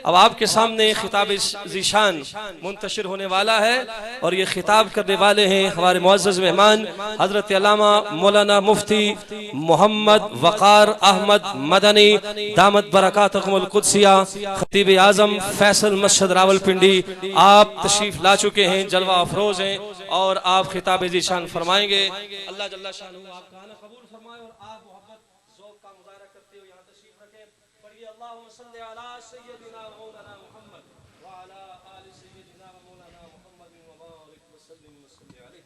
अब आपके सामने खिताब ज़ीशान मुंतशिर होने वाला है और ये खिताब करने वाले हैं हमारे मुअज़्ज़ज़ मेहमान हज़रत अल्लामा मौलाना मुफ्ती मोहम्मद वक़ार अहमद मदनी दामत बरकातहुमुल क़ुद्सिया खतीब आज़म फैसल मस्जिद रावलपिंडी। आप तशरीफ ला चुके हैं, जलवा अफरोज हैं और आप खिताब ज़ीशान फरमाएंगे। अल्लाह जल्ला शानुहु आपका आना कबूल फरमाए और आप मोहब्बत ज़ौक़ का मुज़ाहरा करते हुए यहाँ तशरीफ रखें। पढ़िए अल्लाहुम्मा सल्लि अला सय्यदिना मौलाना मुहम्मद व अला आलि सय्यदिना मौलाना मुहम्मद व बारिक व सल्लिम व सल्लि अलैहि।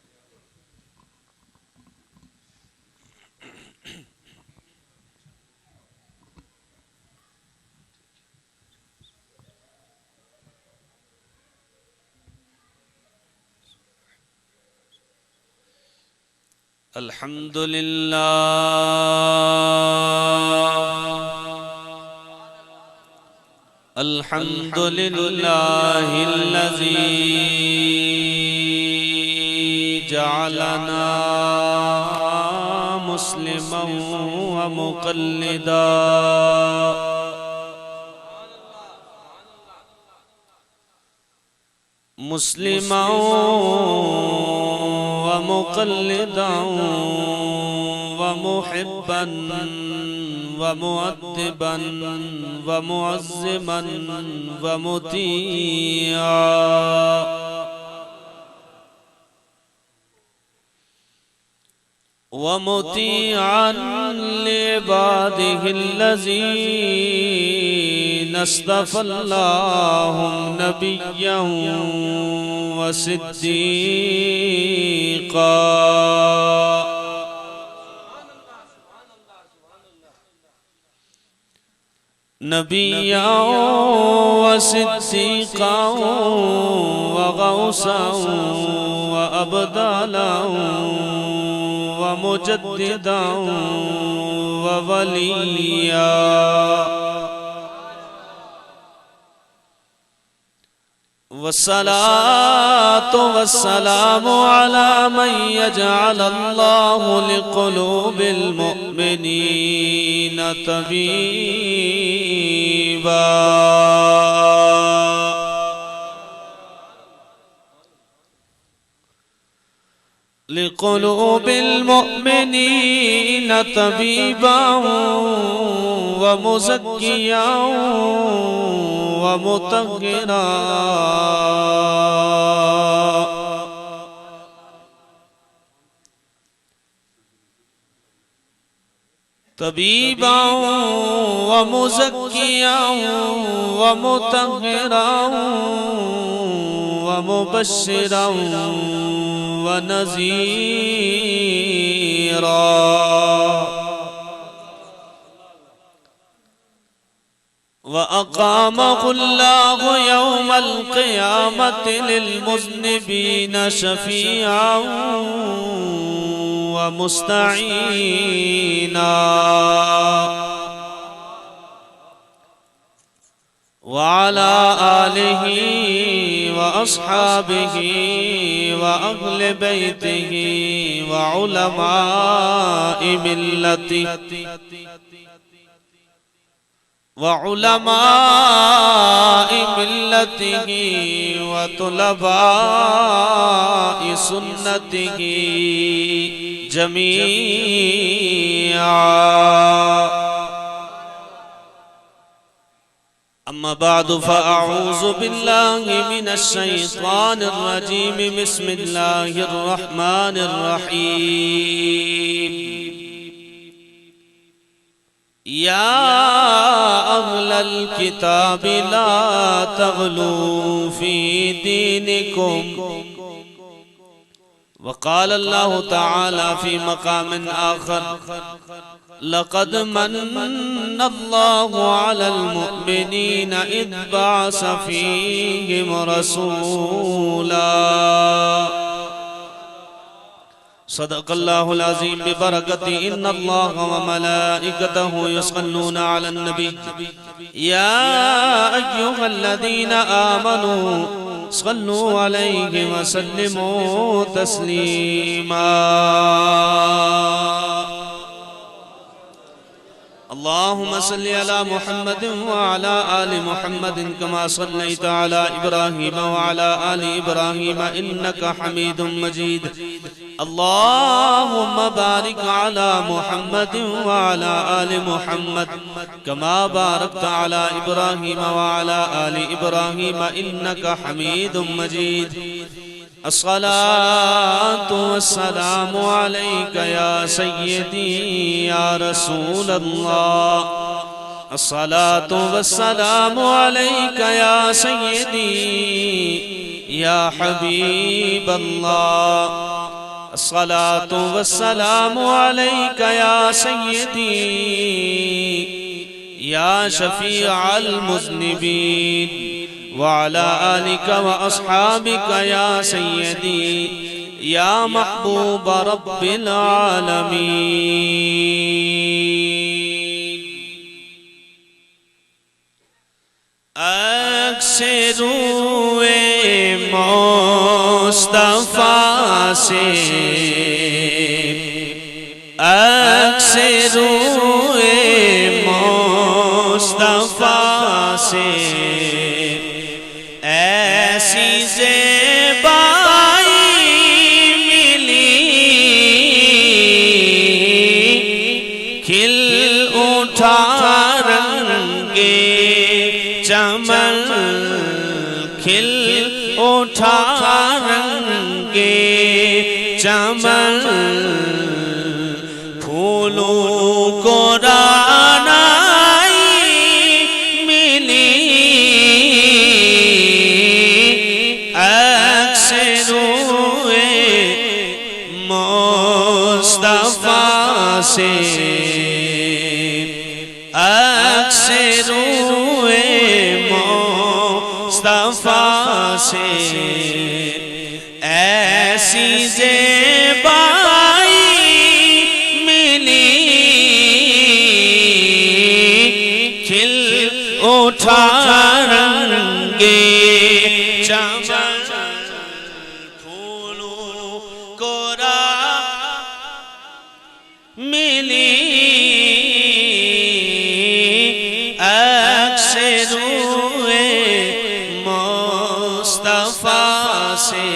अल्हम्दुलिल्लाहिल्लज़ी जअलना मुस्लिमन व मुक़ल्लिदा मुस्लिमन व मुक़ल्लिदन व मुहिब्बन व मुअद्दिबन व मुअज़्ज़िमन व मुतीआ व मुतीअन लिइबादिहिल्लज़ीना इस्तफ़ल्लाहु नबिय्यन व सिद्दीक़ा नबिय्यन व सिद्दीक़न व गौसन व अब्दालन व मुजद्दिदन व वलिया वस्सलातु वस्सलामु अला मन यजअलल्लाहु लिक़ुलूबिल मुअ्मिनीना तबीबा लिक़ुलूबिल मुअ्मिनीना तबीबा व मुज़क्किया व मुतह्हिरा तबीबा व मुज़क्किया व मुतह्हिरा व मुबश्शिरा व नज़ीरा व अक़ामहुल्लाहु यौमल क़ियामति लिलमुज़्निबीना शफ़ीअन व मुस्तईना व अला आलिहि व अस्हाबिहि व अहले बैतिहि व उलमाए मिल्लतिहि व उलमाए मिल्लतिहि व तुलबाए सुन्नतिहि जमीआ। अम्मा बादु फ़अऊज़ु बिल्लाहि मिनश शैतानिर रजीम बिस्मिल्लाहिर रहमानिर रहीम। या अहलल किताबि ला तग़लू फ़ी दीनिकुम वक़ाल अल्लाहु तआला फ़ी मक़ामिन आख़र लक़द मन्नल्लाहु अलल मुअ्मिनीना इज़ बअस फ़ीहिम रसूला सदक़ल्लाहुल अज़ीम बिबरकति इन्नल्लाह व मलाइकतहु युसल्लूना अलन नबी या अय्युहल्लज़ीना आमनू सल्लू अलैहि व सल्लिमू तस्लीमा। अल्लाहुम्मा सल्लि अला मुहम्मद व अला आलि मुहम्मद कमा सल्लैता अला इब्राहीम व अला आलि इब्राहीम इन्नका हमीदुम मजीद। अल्लाहुम्मा बारिक अला मुहम्मद व अला आलि मुहम्मद कमा बारकता अला इब्राहीम व अला आलि इब्राहीम इन्नका हमीदुम मजीद। अस्सलातु वस्सलामु अलैका या सय्यदी या रसूल अल्लाह। अस्सलातु वस्सलामु अलैका या सय्यदी या हबीब अल्लाह। अस्सलातु वस्सलामु अलैका या सय्यदी या शफीअल मुज़निबीन वअला आलिका व अस्हाबिका या सय्यदी या महबूब रब्बिल आलमीन। अक्से रूए मुस्तफा से, अक्से रूए मुस्तफा से ऐसी ज़ेबाई मिली, खिल उठा रंगे चमन, खिल उठा रंगे चमन, फूलों को से, अक्से रूए मुस्तफा से ऐसी ज़ेबाई मिली, खिल उठा रंगे चमन, फूलों को मिली। अक्से रूए मुस्तफा से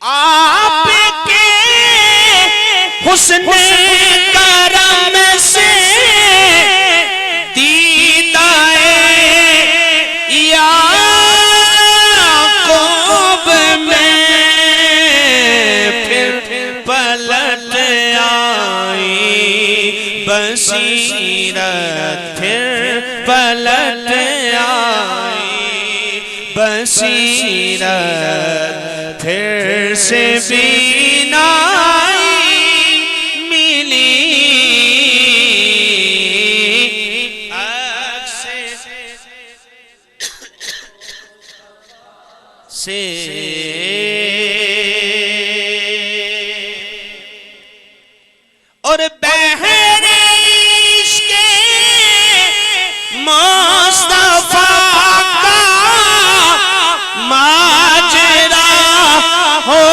आपके हुस्न करम से दीदाए याक़ूब में पलट आई बसीरत, फिर पलट आई बसीरत, फिर से बीनाई मिली। से और बहरे इश्क़े मुस्तफा का माजरा हो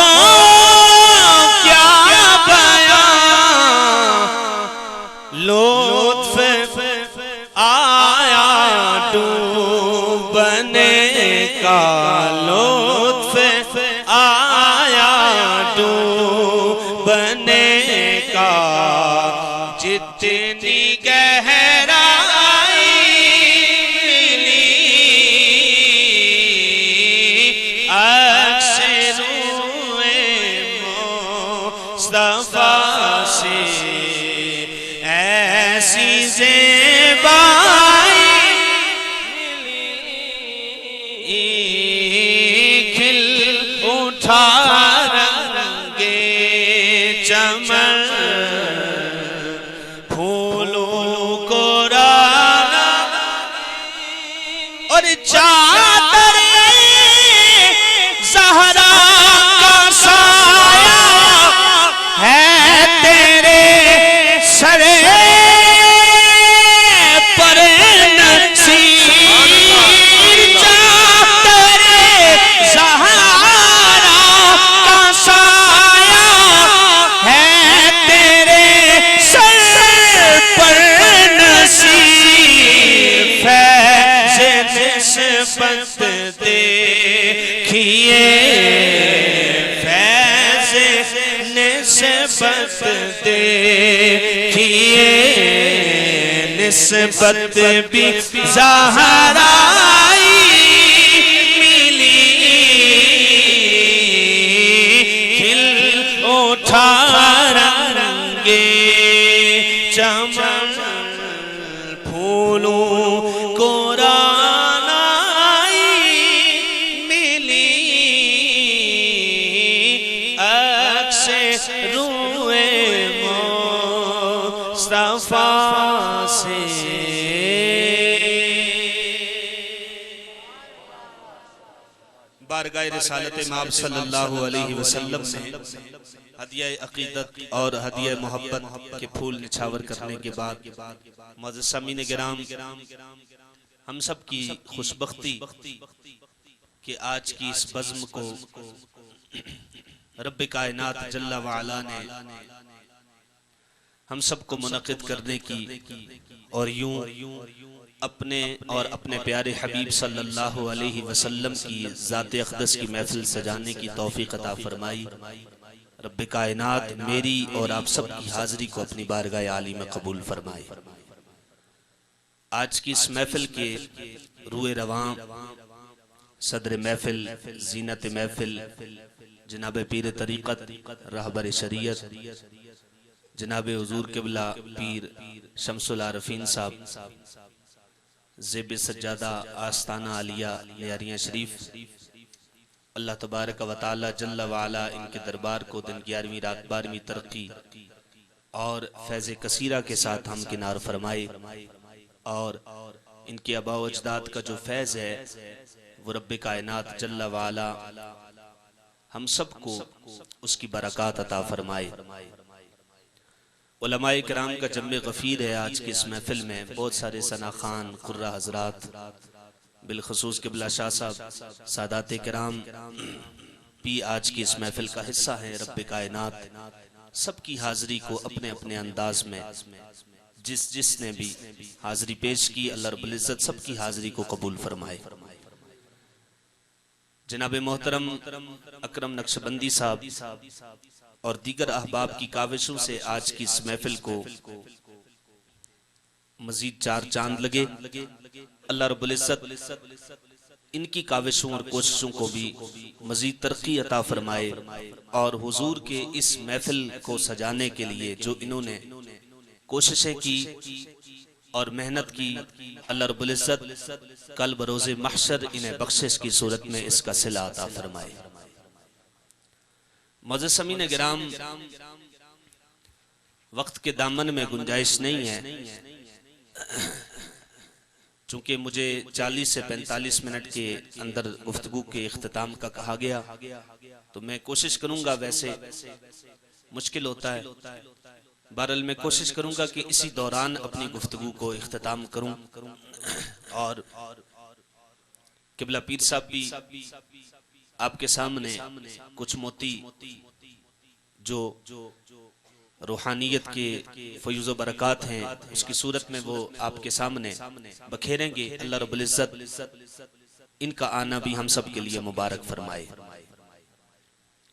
निस्बत देखिए, फैज़ निस्बत देखिए, निस्बत भी ज़हराई मिली, खिल उठा रंगे चमन, फूलों को रानाई मिली, अक्से रूए मुस्तफा से। बारगाह रिसालत माब सल्लल्लाहु अलैहि वसल्लम में हदिया अकीदत और हदिया मोहब्बत के फूल निछावर करने के बाद मुअज़्ज़ज़ सामीन गिराम, हम सब की खुशबख्ती कि आज की इस बज़्म को रब्बे कायनात जल्ला व अला ने हम सबको मुनक़िद करने की और यूं अपने और अपने प्यारे हबीब सल्लल्लाहु अलैहि वसल्लम की ज़ात अक़दस की महफिल सजाने की तौफ़ीक़ अता फरमाई। रब्बे कायनात मेरी और आप सब की हाज़िरी को अपनी बारगाह आली में कबूल फरमाए। आज की इस महफिल के रूए रवां सदर महफिल, ज़ीनत महफिल जनाब पीर तरीक़त रहबर शरीयत जनाब हुज़ूर क़िबला पीर शम्सुल आरफ़ीन साहब, ज़ेब सज्जादा आस्ताना आलिया लियारियाँ शरीफ, अल्लाह तबारक व तआला जल्ला व अला इनके दरबार को दिन 11वीं रात 12वीं तरक्की और फैज़ कसीरा के साथ हम किनार फरमाए, और इनके आबा व अजदाद का जो फैज़ है वो रब्बे कायनात जल्ला व अला हम सबको उसकी बरक़ात अता फरमाए। उलमाए किराम का जम्मे गफ़ीर है आज की इस महफिल में। बहुत सारे सना खान, कुर्रा हज़रात, बिलखसूस क़िबला शाह साहब, सादात किराम भी आज की इस महफिल का हिस्सा है। रब्बे कायनात सबकी हाज़िरी को अपने अपने अंदाज में जिसने भी हाज़िरी पेश की, अल्लाह रब्बुल इज़्ज़त सबकी हाज़िरी को कबूल फरमाए। जनाब मोहतरम अकरम नक्शबंदी साहब और दीगर अहबाब की काविशों से आज की इस महफिल को मजीद 4 चांद लगे। अल्लाह रब्बुल इज़्ज़त इनकी काविशों और कोशिशों को भी मजीद तरक्की अता फरमाए, और हुजूर के इस महफिल को सजाने के लिए जो इन्होंने कोशिशें की और मेहनत की, अल्लाह रब्बुल इज़्ज़त कल बरोज़े महशर इन्हें बख्शिश की सूरत में इसका सिला अता फरमाए। मुअज़्ज़ज़ सामीन गिराम, वक्त के दामन में गुंजाइश नहीं है, चूंकि मुझे 40 से 45 मिनट के अंदर गुफ्तगू के इख्तिताम का कहा गया, तो मैं कोशिश करूंगा, वैसे मुश्किल होता है, बहरहाल मैं कोशिश करूंगा कि इसी दौरान अपनी गुफ्तगू को इख्तिताम करूं। और क़िबला पीर साहब भी आपके सामने कुछ मोती जो रूहानियत के फयूज़ व बरक़ात हैं उसकी सूरत में वो आपके सामने बखेरेंगे। अल्लाह रब्बुल इज़्ज़त इनका आना भी हम सब के लिए मुबारक फरमाए।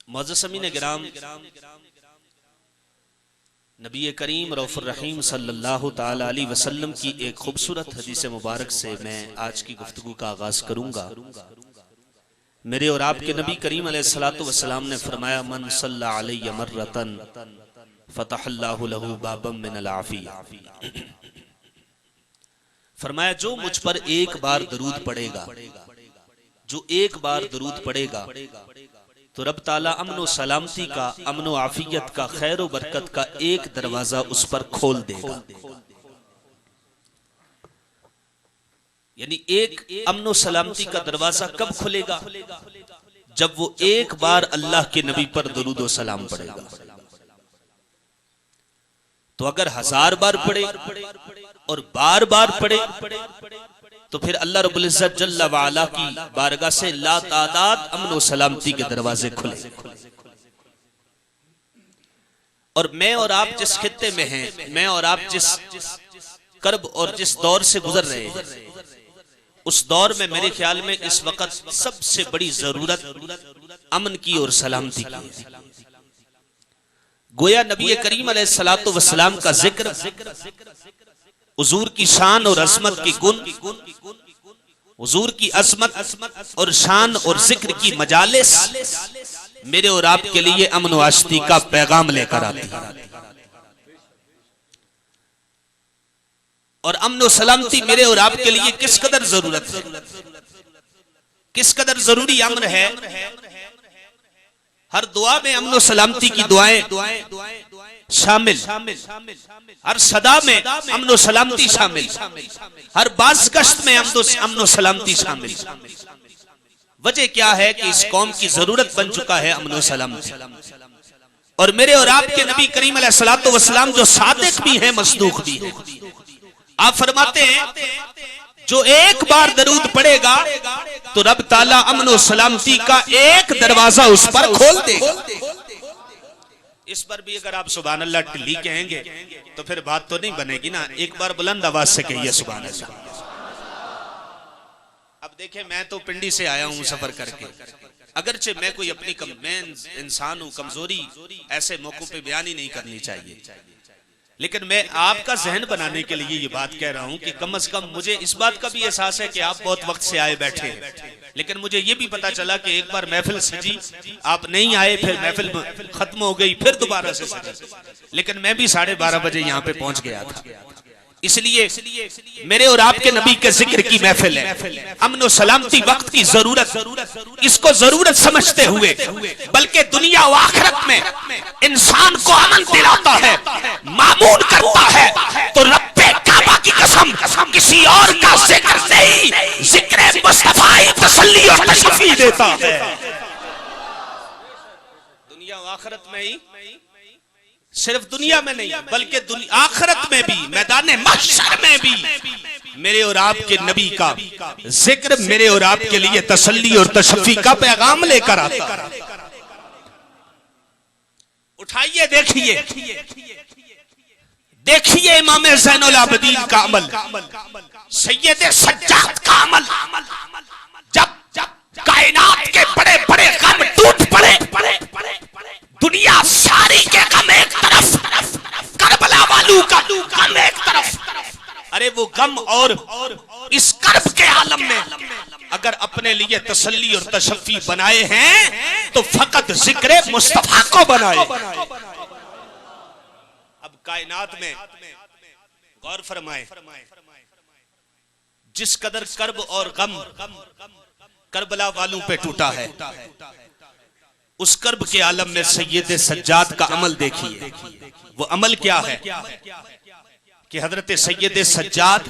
मुअज़्ज़ज़ सामीन गिराम, नबी करीम रऊफ़ुर रहीम सल्लल्लाहु ताला अलैहि वसल्लम की एक खूबसूरत हदीस मुबारक से मैं आज की गुफ्तगू का आगाज़ करूंगा। मेरे और आपके नबी करीम अलैहिस्सलातु वस्सलाम ने फरमाया, मन सल्ला अलैहि मर्रतन फतहल्लाहु लहू बाबम मिनल आफिया। फरमाया, जो मुझ पर एक बार दरूद पड़ेगा, जो एक बार दरूद पड़ेगा तो रब ताला अमन सलामती का, अमन आफियत का, खैर व बरकत का एक दरवाजा उस पर खोल देगा। यानी एक अमन सलामती का दरवाजा कब खुलेगा? जब वो एक बार अल्लाह के नबी पर दरूद व सलाम पड़ेगा। तो अगर 1000 बार पड़े और बार बार पड़े तो फिर अल्लाह रब्बुल इज़्ज़त जल्ला व अला की बारगाह से ला तादाद अमन व सलामती के दरवाजे खुले। और मैं और आप जिस खित्ते में हैं, मैं और आप जिस कर्ब और जिस दौर से गुजर रहे हैं, उस दौर में मेरे ख्याल में इस वक्त सबसे बड़ी जरूरत अमन की और सलामती की। गोया नबी करीम अलैहिस्सलातु वस्सलाम का जिक्र, हुजूर की शान और अजमत की गुण, हुजूर की अजमत और शान और जिक्र की मजालिस मेरे और आपके लिए अमन व आश्ती का पैगाम लेकर आती है। और अमन व सलामती मेरे और आपके लिए किस कदर जरूरत है, किस कदर जरूरी अमन है। हर दुआ में अमन व सलामती की दुआएं शामिल, हर सदा में अमन व सलामती शामिल, हर बाज़ गश्त में अमन व सलामती शामिल। वजह क्या है कि इस कौम की जरूरत बन चुका है अमन व सलामती। और मेरे और आपके नबी करीम अलैहिस्सलातु वस्सलाम जो सादिक भी हैं, मसदूक भी हैं, आप फरमाते हैं जो एक बार दरूद पढ़ेगा तो रब ताला अमन और सलामती का एक दरवाजा उस पर खोल देगा। इस पर भी अगर आप सुभान अल्लाह टिल्ली कहेंगे तो फिर बात तो नहीं बनेगी ना। एक बार बुलंद आवाज से कहिए सुभान अल्लाह। अब देखें, मैं तो पिंडी से आया हूं सफर करके, अगरचे मैं कोई अपनी मैं इंसान हूं, कमजोरी ऐसे मौकों पे बयान ही नहीं करनी चाहिए, लेकिन मैं आपका जहन बनाने के लिए ये बात कह रहा हूं कि कम से कम मुझे इस बात का भी एहसास है कि आप बहुत वक्त से आए बैठे हैं, लेकिन मुझे ये भी पता चला कि एक बार महफिल सजी, आप नहीं आए, फिर महफिल खत्म हो गई, फिर दोबारा से सजी, लेकिन मैं भी 12:30 बजे यहाँ पे पहुंच गया था। इसलिए मेरे और आपके नबी के जिक्र की महफिल है। अमन और सलामती वक्त की जरूरत, इसको जरूरत समझते हुए बल्कि दुनिया व आखिरत में इंसान को अमन दिलाता है, मामून करता है, तो रब्बे काबा की कसम किसी और का जिक्र नहीं, जिक्र मुस्तफा ही तसल्ली और तशफ़ी देता है। दुनिया व आखिरत में ही, सिर्फ दुनिया में नहीं बल्कि आखिरत में भी, मैदान महशर में भी मेरे और आपके नबी का जिक्र मेरे और आपके लिए तसल्ली और तशफ़ी का पैगाम लेकर आता है। उठाइए, देखिए इमाम ज़ैनुल आबिदीन का अमल, सैयद सज्जाद का अमल। जब कायनात के बड़े बड़े गम टूट पड़े, दुनिया सारी के गम एक तरफ, करबला वालों का गम एक तरफ। अरे वो गम और इस कर्ब के आलम में अगर अपने लिए तसल्ली और तशफ़ी बनाए हैं तो फकत जिक्र मुस्तफा को बनाए। अब कायनात में गौर फरमाए, जिस कदर कर्ब और गम करबला वालों पे टूटा है, उस कर्ब के आलम में सैयद सज्जाद का अमल देखिए। वो अमल क्या है कि हजरत सैयद सज्जाद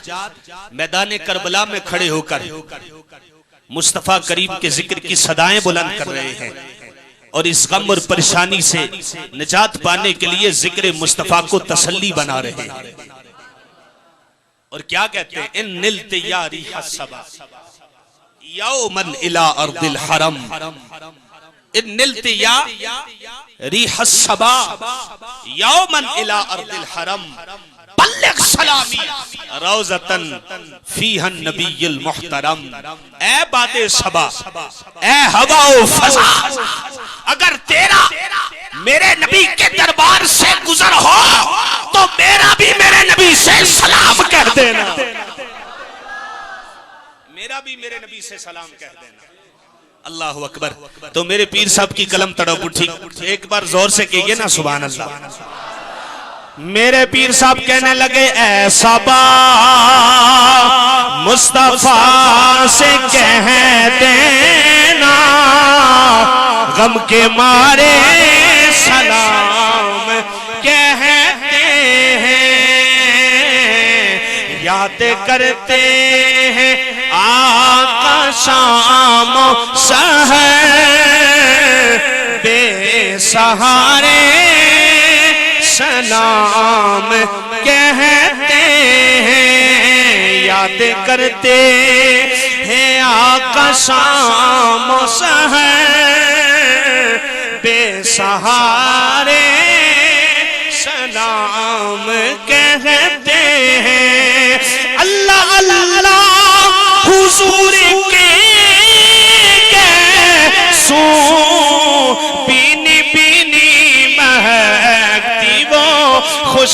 मैदान करबला में खड़े होकर मुस्तफा करीम के जिक्र की सदाएं बुलंद कर रहे हैं और इस गम और परेशानी से निजात पाने के लिए जिक्र मुस्तफा को तसल्ली बना रहे हैं। और क्या कहते हैं, इन निलते या रिहा सबा यौमन इला अर्दिल हरम, इन निलते या रिहा सबा यौमन इला अर्दिल हरम, बल्लिग सलामी रौज़तन फीहा नबियुल मुहतरम। ए बादे सबा, ए हवा ओ फजा, अगर तेरा मेरे नबी के दरबार से गुजर हो तो मेरा भी मेरे नबी से सलाम कह देना, मेरा भी मेरे नबी से सलाम कह देना। अल्लाहु अकबर। तो मेरे पीर साहब की कलम तड़प उठी, एक बार जोर से कहिए ना सुभान अल्लाह। मेरे पीर साहब कहने लगे, ऐसा बा मुस्तफा से कह देना, गम के मारे सलाम कहते हैं, याद करते हैं आका शाम सहर, बेसहारे सलाम कहते हैं, याद करते हैं आका शाम सहर, बेसहारे सलाम कहते हैं। अल्लाह अल्लाह हुजूर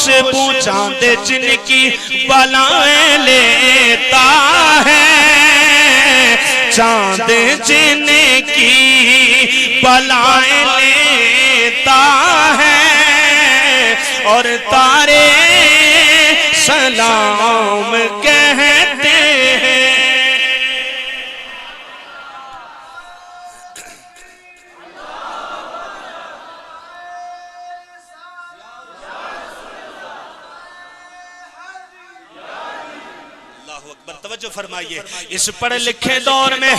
खुशबू चांद जिनकी बलाएं लेता है, चांद जिनकी बलाएं लेता है और तारे सलाम कहते हैं। तवज्जो फरमाइए, इस पढ़े लिखे दौर में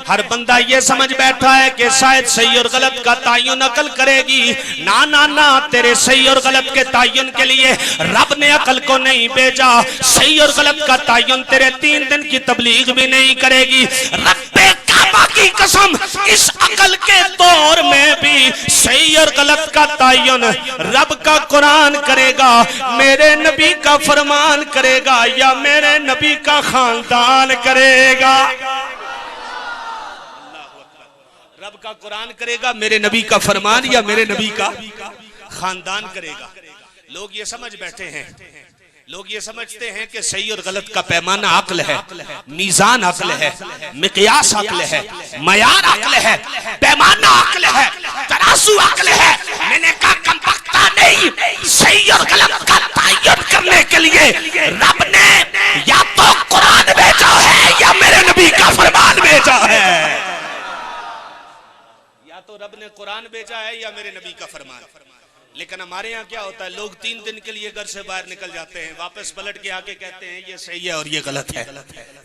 हर बंदा ये समझ बैठा है कि शायद सही और गलत का तायुन अकल करेगी। ना ना ना, तेरे सही और गलत के तायुन के लिए रब ने अकल को नहीं भेजा। सही और गलत का तायुन तेरे 3 दिन की तबलीग भी नहीं करेगी। रब्बे काबा की कसम, इस अकल के दौर में भी सही और गलत का तायुन रब का कुरान करेगा, मेरे नबी का फरमान करेगा या मेरे नबी का खानदान करेगा। रब का कुरान करेगा, मेरे नबी का फरमान या मेरे नबी का खानदान करेगा। लोग ये समझ बैठे हैं, लोग ये समझते हैं कि सही और गलत का पैमाना अक्ल है, मीजान अक्ल है, मिक़यास अक्ल है, मयार अक्ल है, पैमाना अक्ल है, तराजू अक्ल है। मैंने कहा कम बख्ता नहीं, सही और गलत का तायन करने के लिए रब ने या तो कुरान भेजा है या मेरे नबी का फरमान भेजा है। या तो रब ने कुरान भेजा है या मेरे नबी का फरमान। लेकिन हमारे यहाँ क्या होता है, लोग 3 दिन के लिए घर से बाहर निकल जाते हैं, वापस पलट के आके कहते हैं ये सही है और ये गलत है,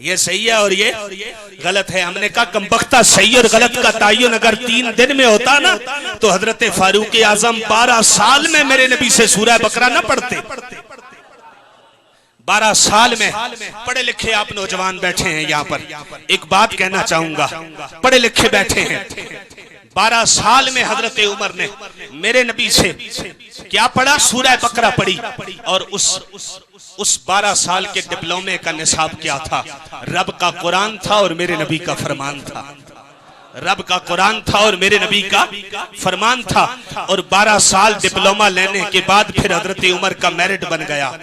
ये सही है और ये गलत है। हमने कहा कमबख्ता, सही और गलत का तायुन अगर 3 दिन में होता ना तो हजरत फारूक आजम 12 साल में मेरे नबी से सूरह बकरा ना पढ़ते। 12 साल में पढ़े लिखे आप नौजवान बैठे हैं यहाँ पर, एक बात कहना चाहूंगा, पढ़े लिखे बैठे हैं। 12 साल में हजरत उमर ने मेरे नबी से क्या पढ़ा, सूरह बकरा पढ़ी। और उस 12 साल के डिप्लोमे का निसाब क्या था, रब का कुरान था और मेरे नबी का फरमान था। रब का कुरान था और मेरे नबी का फरमान था। और 12 साल डिप्लोमा लेने के बाद फिर हजरत उमर का मेरिट बन गया।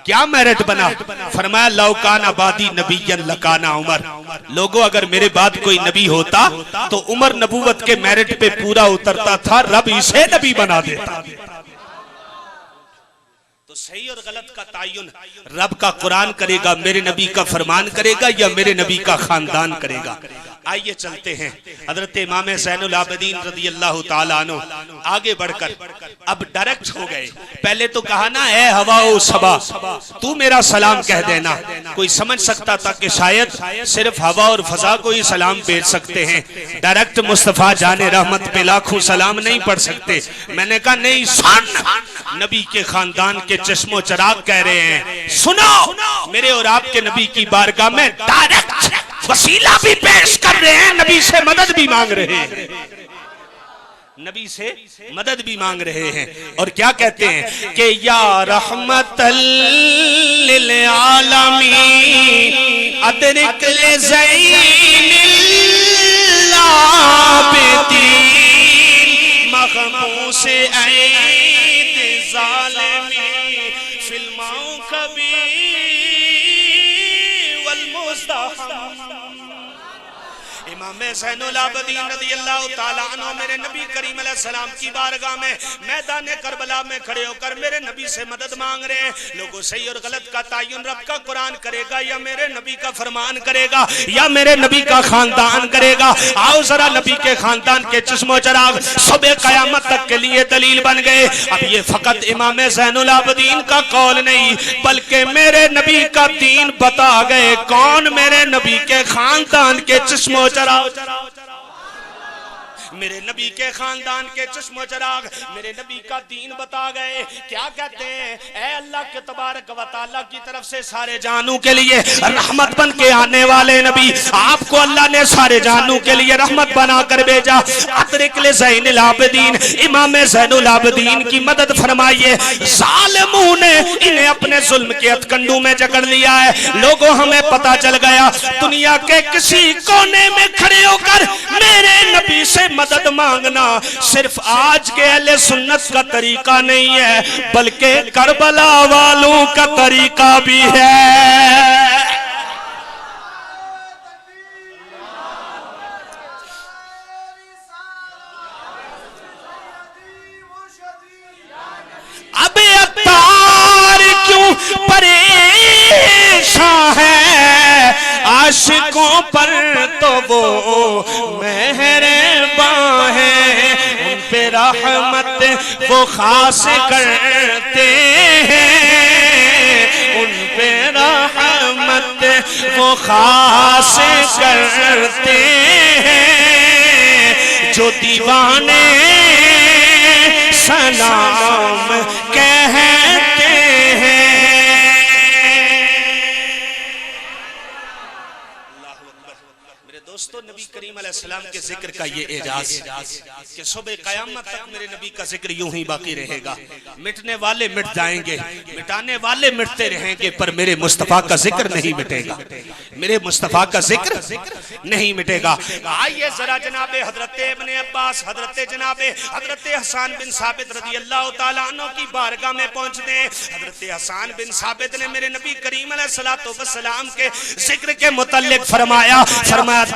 क्या मेरिट बना, फरमाया लौकान आबादी नबीयन लकाना उमर। लोगों अगर मेरे बाद कोई नबी होता तो उमर नबूवत के मेरिट पे पूरा उतरता था, रब इसे नबी बना देता। तो सही और गलत का तायुन रब का कुरान करेगा, मेरे नबी का फरमान करेगा या मेरे नबी का खानदान करेगा। आइए चलते हैं हजरत इमाम ज़ैनुल आबिदीन रज़ियल्लाहु ताला अन्हु आगे बढ़कर अब डायरेक्ट हो गए। पहले तो कहा ना ए हवा ओ सबा तू मेरा सलाम कह देना, कोई समझ सकता था कि शायद सिर्फ हवा और फजा को ही सलाम भेज सकते हैं, डायरेक्ट मुस्तफा जाने रहमत पे लाखों सलाम नहीं पढ़ सकते। मैंने कहा नहीं सुन, नबी के खानदान के चश्मो चराग कह रहे हैं, सुनो मेरे और आपके नबी की बारगाह में डायरेक्ट वसीला भी पेश कर रहे हैं, नबी से मदद भी मांग रहे हैं, नबी से मदद भी मांग रहे हैं। और क्या कहते हैं कि या रहमतल लिल आलमीन अदरिक ले ज़ैनिल आबिदीन मखमूस ऐद ज़ालिमीन फिल्माओं कभी वल मुस्तहम। इमाम ज़ैनुल आबिदीन रज़ियल्लाहु ताला अन्हु मेरे नबी करीम अलैहिस्सलाम की बारगाह में मैदान करबला में खड़े होकर मेरे नबी से मदद मांग रहे हैं। लोगों सही और गलत का तायुन रब का कुरान करेगा या मेरे नबी का फरमान करेगा या मेरे नबी का खानदान करेगा। आओ जरा नबी के खानदान के चश्मो चराग सुबह कयामत तक के लिए दलील बन गए। अब ये फकत इमाम ज़ैनुल आबिदीन का कौल नहीं बल्कि मेरे नबी का दीन बता गए। कौन? मेरे नबी के खानदान के चश्मो चराग, मेरे नबी के खानदान के चश्मो चराग मेरे नबी का दीन बता गए। क्या कहते हैं? ऐ अल्लाह के तबारक व तआला की तरफ से सारे जानू के लिए रहमत बन के आने वाले नबी, आपको अल्लाह ने सारे जानू के लिए रहमत बना कर भेजा। अतरिक ले ज़ैनुल आबिदीन, इमाम ज़ैनुल आबिदीन की मदद फरमाइए। ज़ालिमों ने इन्हें अपने जुल्म के हथकंडू में जकड़ लिया है। लोगों हमें पता चल गया दुनिया के किसी कोने में खड़े होकर मेरे नबी से मदद मांगना सिर्फ आज के अहले सुन्नत का तरीका नहीं है, बल्कि करबला वालों का तरीका भी है। अब अत्तार क्यों परेशान है, आशिकों पर तो वो मेहरबान है, उन पे रहमत वो खास करते हैं, उन पे रहमत वो खास करते हैं, जो दीवाने सलाम कहते हैं। मेरे दोस्तों, नबी करीम अलैहिस्सलाम के जिक्र का ये एजाज कि सुबह क़यामत तक मेरे नबी का जिक्र यूं ही बाकी रहेगा। मिटने वाले मिट जाएंगे, मिटाने वाले मिटते रहेंगे, पर मेरे मुस्तफ़ा का जिक्र नहीं मिटेगा, मेरे मुस्तफ़ा का जिक्र नहीं मिटेगा। आइए जरा जनाबे हजरत इब्ने अब्बास, हजरत हसन बिन साबित रज़ी अल्लाह तआला अन्हु की बारगाह में पहुंचते हैं। हजरत हसन बिन साबित ने मेरे नबी करीम अलैहिस्सलातु वस्सलाम के जिक्र के मुतल्लिक फरमाया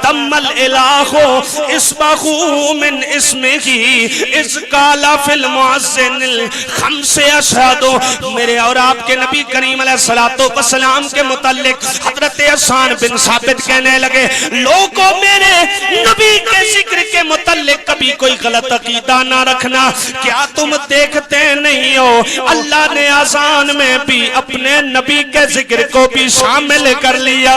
तम्मल इलाहो इस्बहू मिन इस्मिही इस काला फिल मुअज्जिनिल खम्से अशहदु। मेरे और आपके नबी करीम अलैहिस्सलातु वस्सलाम के मुतल्लिक हजरत हसन बिन साबित कहने लगे, लोगों मेरे नबी के जिक्र के मुतल्लिक कभी कोई गलत अकीदा ना रखना। क्या तुम देखते नहीं हो अल्लाह ने अज़ान में भी अपने नबी के जिक्र को भी शामिल कर लिया,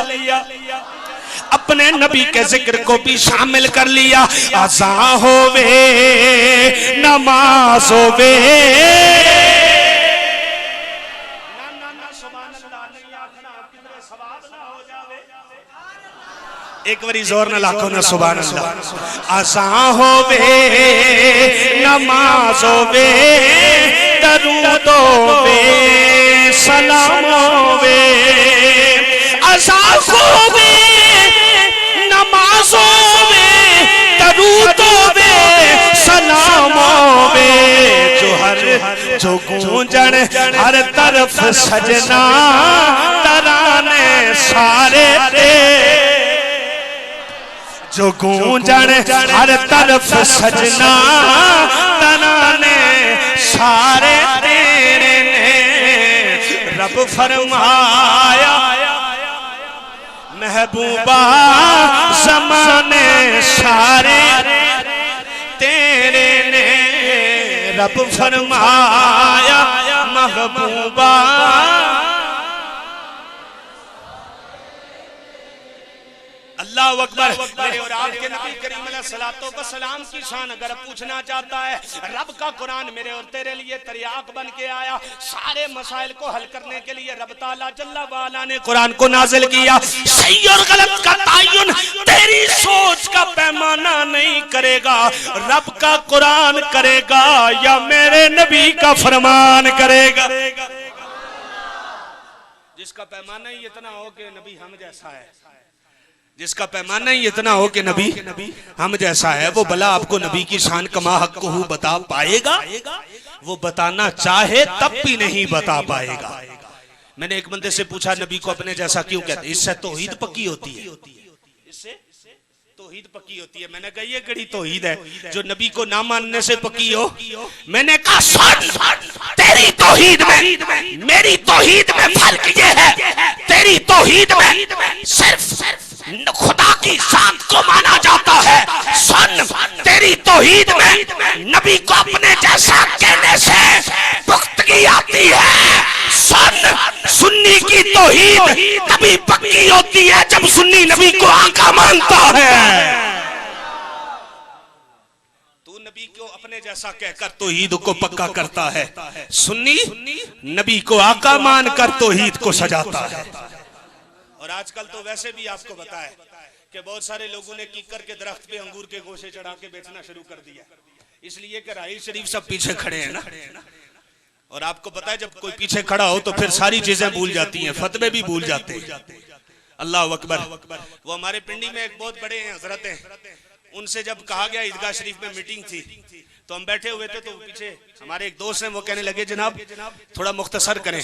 अपने नबी के जिक्र को भी शामिल कर लिया। अज़ा होवे नमाज होवे, एक बारी जोर न लाखों न सुभान अल्लाह। अज़ा होवे नमाज होवे दरूद होवे सलाम होवे, अज़ा होवे नमाज होवे दरूद होवे सलाम होवे, जो गूंजन हर तरफ सजना तराने सारे दे, जो गूंजन हर तरफ सजना तराने सारे तेरे ने। रब फरमाया महबूबा ज़माने सारे तेरे ने, रब फरमाया महबूबा। अल्लाह अकबर। मेरे और आपके नबी करीम अलैहिस्सलातु वस्सलाम की शान अगर पूछना चाहता है, रब का कुरान मेरे और तेरे लिए तरियाक बन के आया। सारे मसाइल को हल करने के लिए रब ताला जल्ला वाला ने कुरान को नाजिल किया। सही और गलत का तायुन तेरी सोच का पैमाना नहीं करेगा, रब का कुरान करेगा या मेरे नबी का फरमान करेगा। जिसका पैमाना ही इतना हो कि नबी हम जैसा है, जिसका पैमाना ही इतना हो कि नबी हम जैसा है, वो भला आपको नबी की शान कमा हक को बता पाएगा? वो बताना चाहे तब भी नहीं बता पाएगा। मैंने एक बंदे से पूछा, नबी को अपने जैसा क्यों कहते? इससे तौहीद पक्की होती है, इससे तौहीद पक्की होती है। मैंने कहा ये कड़ी तौहीद है जो नबी को ना मानने से पक्की हो? मैंने कहा सुन, तेरी तौहीद में मेरी तौहीद में फर्क ये है, तेरी तौहीद में सिर्फ खुदा की जात को माना जाता है। सुन, तेरी तौहीद में नबी को अपने जैसा कहने से पुख्तगी आती है। सुन, सुन्नी की तौहीद तभी पक्की होती है जब सुन्नी नबी को आका मानता है। तू नबी को अपने जैसा कहकर तौहीद को पक्का करता है, सुन्नी नबी को आका मानकर तौहीद को सजाता है। और आजकल तो वैसे भी आपको पता है कि बहुत सारे लोगों ने कीकर के दरख्त पे अंगूर के गोशे चढ़ा के बेचना शुरू कर दिया, इसलिए कि राही शरीफ सब पीछे खड़े हैं ना। और आपको पता है जब कोई पीछे खड़ा हो तो फिर सारी चीजें भूल जाती हैं, फतवे भी भूल जाते हैं। अल्लाह अकबर। वो हमारे पिंडी में एक बहुत बड़े हैं हजरत हैं, उनसे जब कहा गया, ईदगाह शरीफ में मीटिंग थी तो हम बैठे हुए थे, तो पीछे हमारे एक दोस्त हैं, वो कहने लगे जनाब थोड़ा मुख्तसर करें।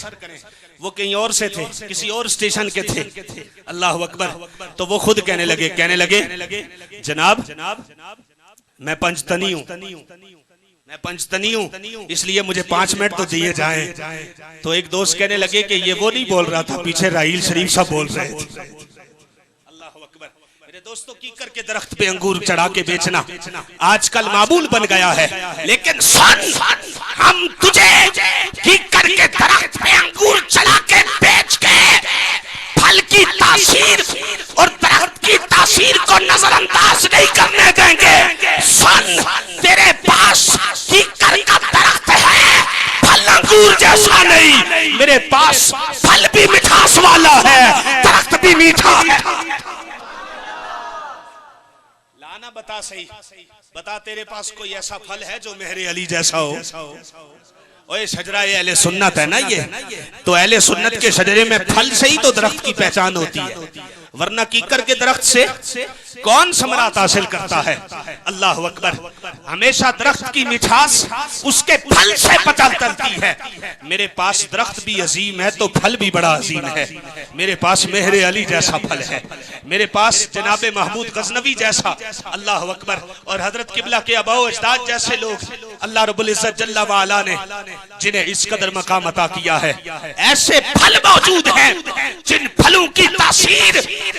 वो कहीं और से थे, किसी और स्टेशन के थे। अल्लाह अकबर। तो वो खुद कहने लगे जनाब मैं पंचतनी हूँ, इसलिए मुझे 5 मिनट तो दिए जाएं। तो एक दोस्त कहने लगे कि ये वो नहीं बोल रहा था, पीछे राहील शरीफ साहब बोल रहे थे। अल्लाह अकबर। मेरे दोस्तों, कीकर के दरख्त पे अंगूर चढ़ा के बेचना आजकल मामूल बन गया है, लेकिन सुन, हम तुझे कीकर के दरख्त पे अंगूर चढ़ा के बेच के फल की तासीर और दरख्त की तासीर को नजरअंदाज नहीं करने देंगे। सुन, तेरे पास कीकर का दरख्त है, फल अंगूर जैसा नहीं। मेरे पास फल भी मिठास वाला है, दरख्त भी मीठा है। लाना बता सही, बता तेरे पास कोई ऐसा फल है जो मेहरे अली जैसा हो? ओए शजरा ये अहले सुन्नत है ना, ये तो अहले सुन्नत के शजरे में फल से ही तो दरख्त की पहचान होती है, वरना कीकर के दरख्त से कौन समरात हासिल करता है? अल्लाह अकबर। हमेशा दरख्त की मिठास उसके फल से पता चलती है। मेरे पास दरख्त भी अजीम है तो फल भी बड़ा अजीम है। मेरे पास मेहरे अली जैसा फल है, मेरे पास जनाब महमूद गजनवी जैसा, अल्लाह अकबर, और हजरत किबला के अबाओ अजदाद जैसे लोग अल्लाह रब्बुल इज्जत जल्ला व अला ने जिन्हें इस कदर मकाम अता किया है। ऐसे फल मौजूद हैं जिन फलों की तासीर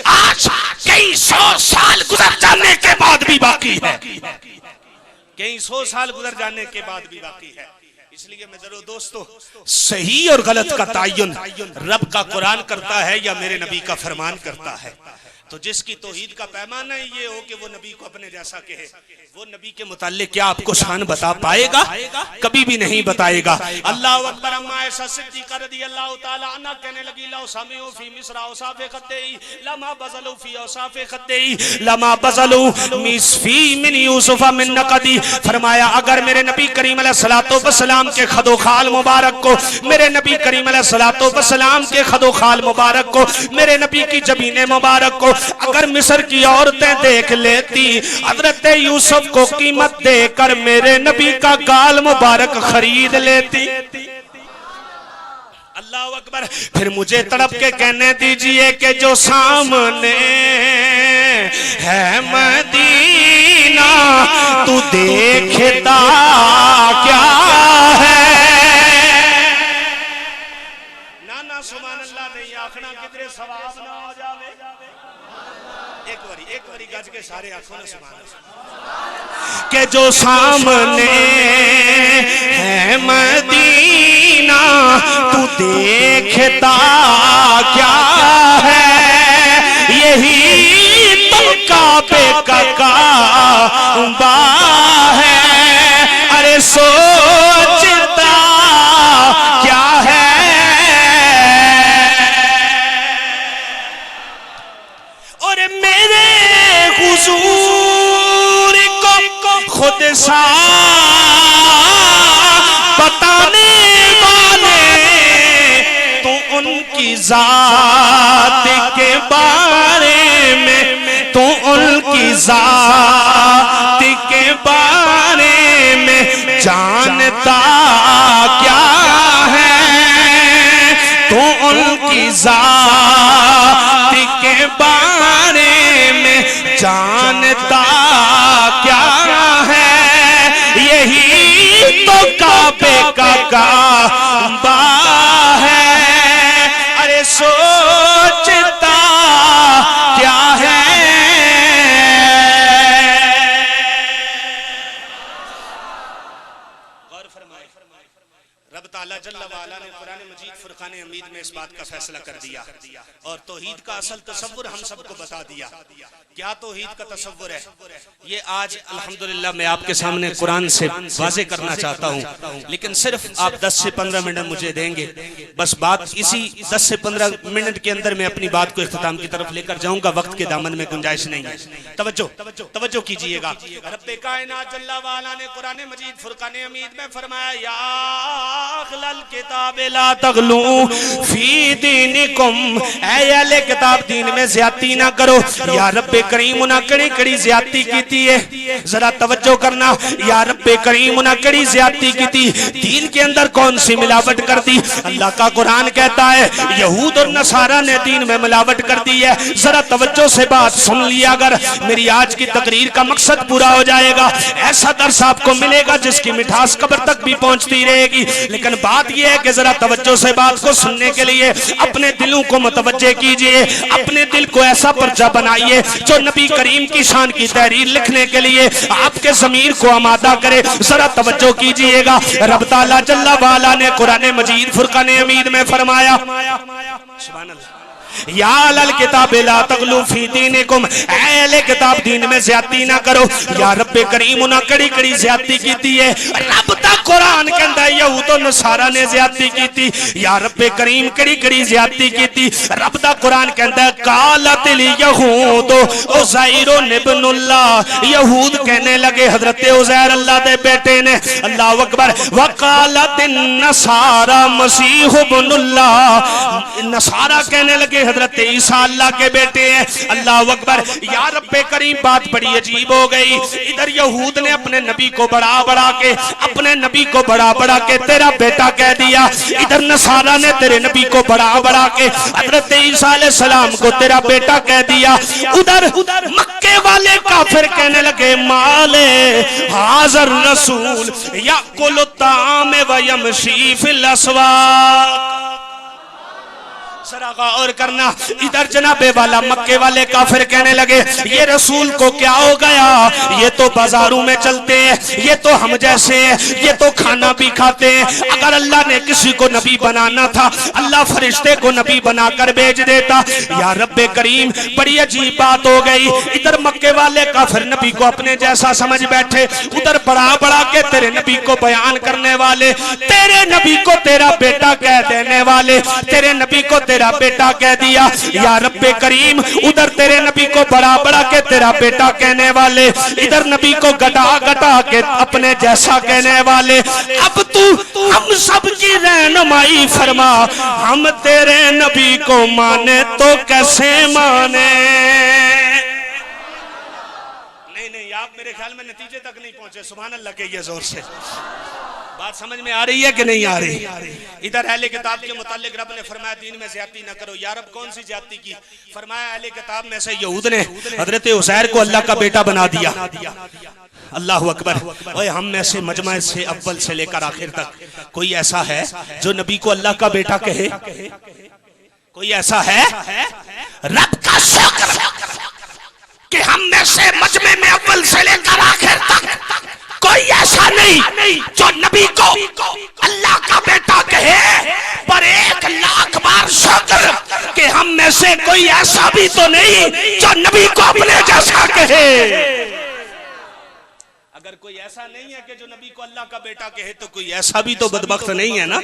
आज कई 100 साल गुजर जाने के बाद भी बाकी है, कई 100 साल गुजर जाने के बाद भी बाकी है। इसलिए मैं जरूर दोस्तों, सही और गलत का तायुन रब का कुरान करता है या मेरे नबी का फरमान करता है। तो जिसकी तौहीद का पैमाना ये हो कि वो नबी को अपने जैसा कहे, वो नबी के मुताल्लिक क्या आपको शान बता पाएगा? कभी भी नहीं बताएगा। अल्लाह अकबर। अम्मा ऐसा सिद्दीक़ा रज़ियल्लाहु ताला अन्हा कहने लगी, ला सामिउ फी मिस्र औसाफ़े ख़द्दई लमा बज़लु फी औसाफ़े ख़द्दई लमा बज़लु मिस्फी मिन यूसुफ़ मिन नक़दी। फरमाया अगर मेरे नबी करीम अलैहिस्सलातु वस्सलाम के खदोखाल मुबारक को, मेरे नबी करीम अलैहिस्सलातु वस्सलाम के खदोखाल मुबारक को, मेरे नबी की जबीने मुबारक को अगर मिस्र की औरतें देख लेती, हजरत यूसुफ को कीमत देकर मेरे नबी का गाल मुबारक खरीद लेती। अल्लाह अकबर। फिर मुझे तड़प के कहने दीजिए कि जो सामने है मदीना तू देखता क्या है? ना सुभान अल्लाह नहीं आखना किधरे सवाब ना हो जावे। एक बारी गज के सारे आंखों ने सुभान अल्लाह। के जो सामने है मदीना तू देखता क्या है? यही तो काबे का काबा है। अरे सोचता क्या है? और मेरे हुजूर को खुद सा बताने वाले तो उनकी जात के बारे में, तो उनकी जात के बारे में जानता क्या है? तो उनकी जात के बारे में जानता क्या है? यही तो काबे का काबा है। अरे सोचता क्या है? गौर फरमाए, रब ताला जल्ला वाला ने कुरान मजीद फुरकान हमीद में इस बात का फैसला कर दिया और तौहीद का असल तसव्वुर हम सबको बता दिया। क्या तौहीद का तसव्वुर है ये आज अल्हम्दुलिल्लाह मैं आपके सामने कुरान से वाज़े करना चाहता हूँ, लेकिन सिर्फ आप 10 से 15 मिनट मुझे देंगे। बस बात इसी 10 से 15 मिनट के अंदर मैं अपनी बात को इख्तिताम की तरफ लेकर जाऊंगा, वक्त के दामन में गुंजाइश नहीं है। तवज्जो कीजिएगा। रब्बे कायनात जल्ला वाला ने कुरान मजीद फुरकान हमीद में फरमाया, या अहलल किताब ला तगलू फी दीनिकुम, ऐ अहले किताब दीन में ज्यादती ना करो। या रब्बे करीम उन्हें कड़ी कड़ी ज्यादती की है, जरा तवज्जो करना। या रब्बे करीम उन्हें कड़ी ज्यादती की थी, दीन के अंदर कौन सी मिलावट कर दी। अल्लाह का कुरान कहता है यहूद और नसारा ने दीन में मिलावट कर दी है। जरा तवज्जो से बात सुन लिया, अगर मेरी आज की तकरीर का मकसद पूरा हो जाएगा, ऐसा दर्स आपको मिलेगा जिसकी मिठास कब्र तक भी पहुंचती रहेगी। लेकिन बात यह है कि जरा तवज्जो से बात को सुनने के लिए अपने दिलों को मुतवज्जे कीजिए, अपने दिल को ऐसा पर्चा बनाइए जो नबी करीम की शान की तहरीर लिखने के लिए आपके ज़मीर को आमादा करे। जरा तवज्जो कीजिएगा, रब ताला जल्ला वाला ने कुरान मजीद फुरकान हमीद में फरमाया, सुभान अल्लाह, या अहल किताब ला तगलू फी दीनिकुम, ऐ अहले किताब दीन में ज्यादती ना करो। या रब्बे करीम उन्हें कड़ी कड़ी ज्यादती की है। रब दा कुरान कहंदा यहूद और नसारा ने ज्यादती की थी। या रब्बे करीम कड़ी कड़ी ज्यादती की थी। रब दा कुरान कहंदा कालतिल यहूद उज़ैर इब्नुल्लाह, यहूद कहने लगे हजरत उज़ैर अल्लाह दे बेटे ने। अल्लाह अकबर। वकालतिन नसारा मसीह इब्नुल्लाह, नसारा कहने लगे हजरत ईसा अल्लाह के बेटे हैं। अल्लाह अकबर। या रब्बे करीम बात बड़ी अजीब हो गई। इधर यहूद ने अपने नबी को बढ़ा बढ़ा के तेरा बेटा कह दिया, इधर नसारा ने तेरे नबी को बढ़ा के हजरत ईसा अलैहि सलाम को तेरा बेटा कह दिया। उधर मक्के वाले काफिर कहने लगे माले हाज़र रसूल याकुलु ताम व यमशी फिल अस्वाक। जरा गौर करना, इधर जनाबे वाला मक्के वाले काफिर कहने लगे ये रसूल को क्या हो गया, ये तो बाजारों में चलते हैं, ये तो हम जैसे हैं, ये तो खाना भी खाते हैं। अगर अल्लाह ने किसी को नबी बनाना था अल्लाह फरिश्ते को नबी बनाकर भेज देता। या रब्बे करीम बड़ी अजीब बात हो गई। इधर मक्के वाले काफिर नबी को अपने जैसा समझ बैठे, उधर बढ़ा के तेरे नबी को बयान करने वाले, तेरे नबी को तेरा बेटा कह देने वाले, तेरे नबी को तेरा बेटा कह दिया। या रब्बे करीम उधर तेरे नबी को बढ़ा के तेरा बेटा कहने वाले, इधर नबी को घटा के अपने जैसा कहने वाले। अब तू हम सब की रहनुमाई फरमा, हम तेरे नबी को माने तो कैसे माने। नहीं आप मेरे ख्याल में नतीजे तक नहीं पहुंचे। सुभान अल्लाह के ये जोर से बात समझ में आ रही है कि नहीं आ रही। इधर अहले किताब के मुतालिक रब ने फरमाया दीन में ज्यादती न करो। या रब कौन सी ज्यादती की? फरमाया अहले किताब में से यहूद ने हजरत उज़ैर को अल्लाह का बेटा बना दिया। अल्लाह अकबर। ओए हम में से मजमा से अव्वल से लेकर आखिर तक कोई ऐसा है जो नबी को अल्लाह का बेटा कहे? कोई ऐसा है? रब का शुक्र कि हम में से मजमे में अव्वल से लेकर आखिर तक कोई ऐसा नहीं जो नबी को अल्लाह का बेटा कहे। पर 1,00,000 बार शुक्र कि हम में से कोई ऐसा भी तो नहीं जो नबी को अपने जैसा कहे। अगर कोई ऐसा नहीं है कि जो नबी को अल्लाह का बेटा कहे, तो कोई ऐसा भी तो बदबख्त नहीं है ना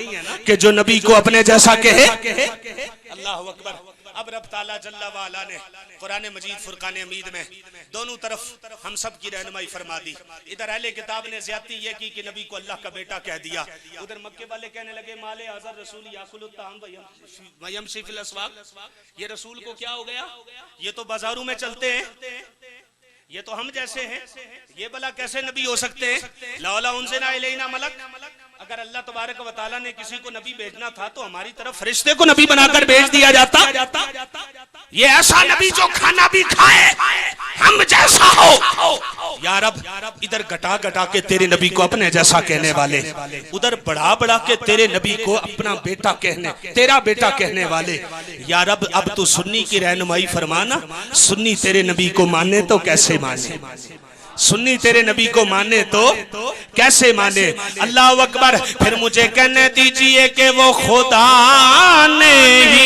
कि जो नबी को अपने जैसा कहे। अल्लाह अकबर। अब रब ताला जल्ला वाला ने कुरान मजीद फुरकान हमीद में दोनों तरफ हम सब की रहनुमाई फरमा दी। इधर अहले किताब ने ज्यादती ये की कि नबी को अल्लाह का बेटा कह दिया। उधर मक्के वाले कहने लगे माले हाज़र रसूल याकुलु ताम व यमशी फिल अस्वाक, ये रसूल को क्या हो गया, ये तो बाजारों में चलते हैं, ये तो हम जैसे हैं, ये भला कैसे नबी हो सकते हैं। लौला उनज़िला इलैना मलक, अगर अल्लाह तबारक व तआला ने किसी को नबी भेजना था तो हमारी तरफ फरिश्ते को नबी बनाकर भेज दिया जाता। ये ऐसा नबी जो खाना भी खाए, हम जैसा हो। या रब इधर घटा के तेरे नबी को अपने जैसा कहने वाले, उधर बढ़ा के तेरे नबी को अपना बेटा कहने, तेरा बेटा कहने वाले। या रब अब तू सुन्नी की रहनुमाई फरमाना, सुन्नी तेरे नबी को माने तो कैसे माने, सुन्नी तेरे नबी को माने तो कैसे माने। अल्लाह अकबर। फिर मुझे कहने दीजिए कि वो खुदा नहीं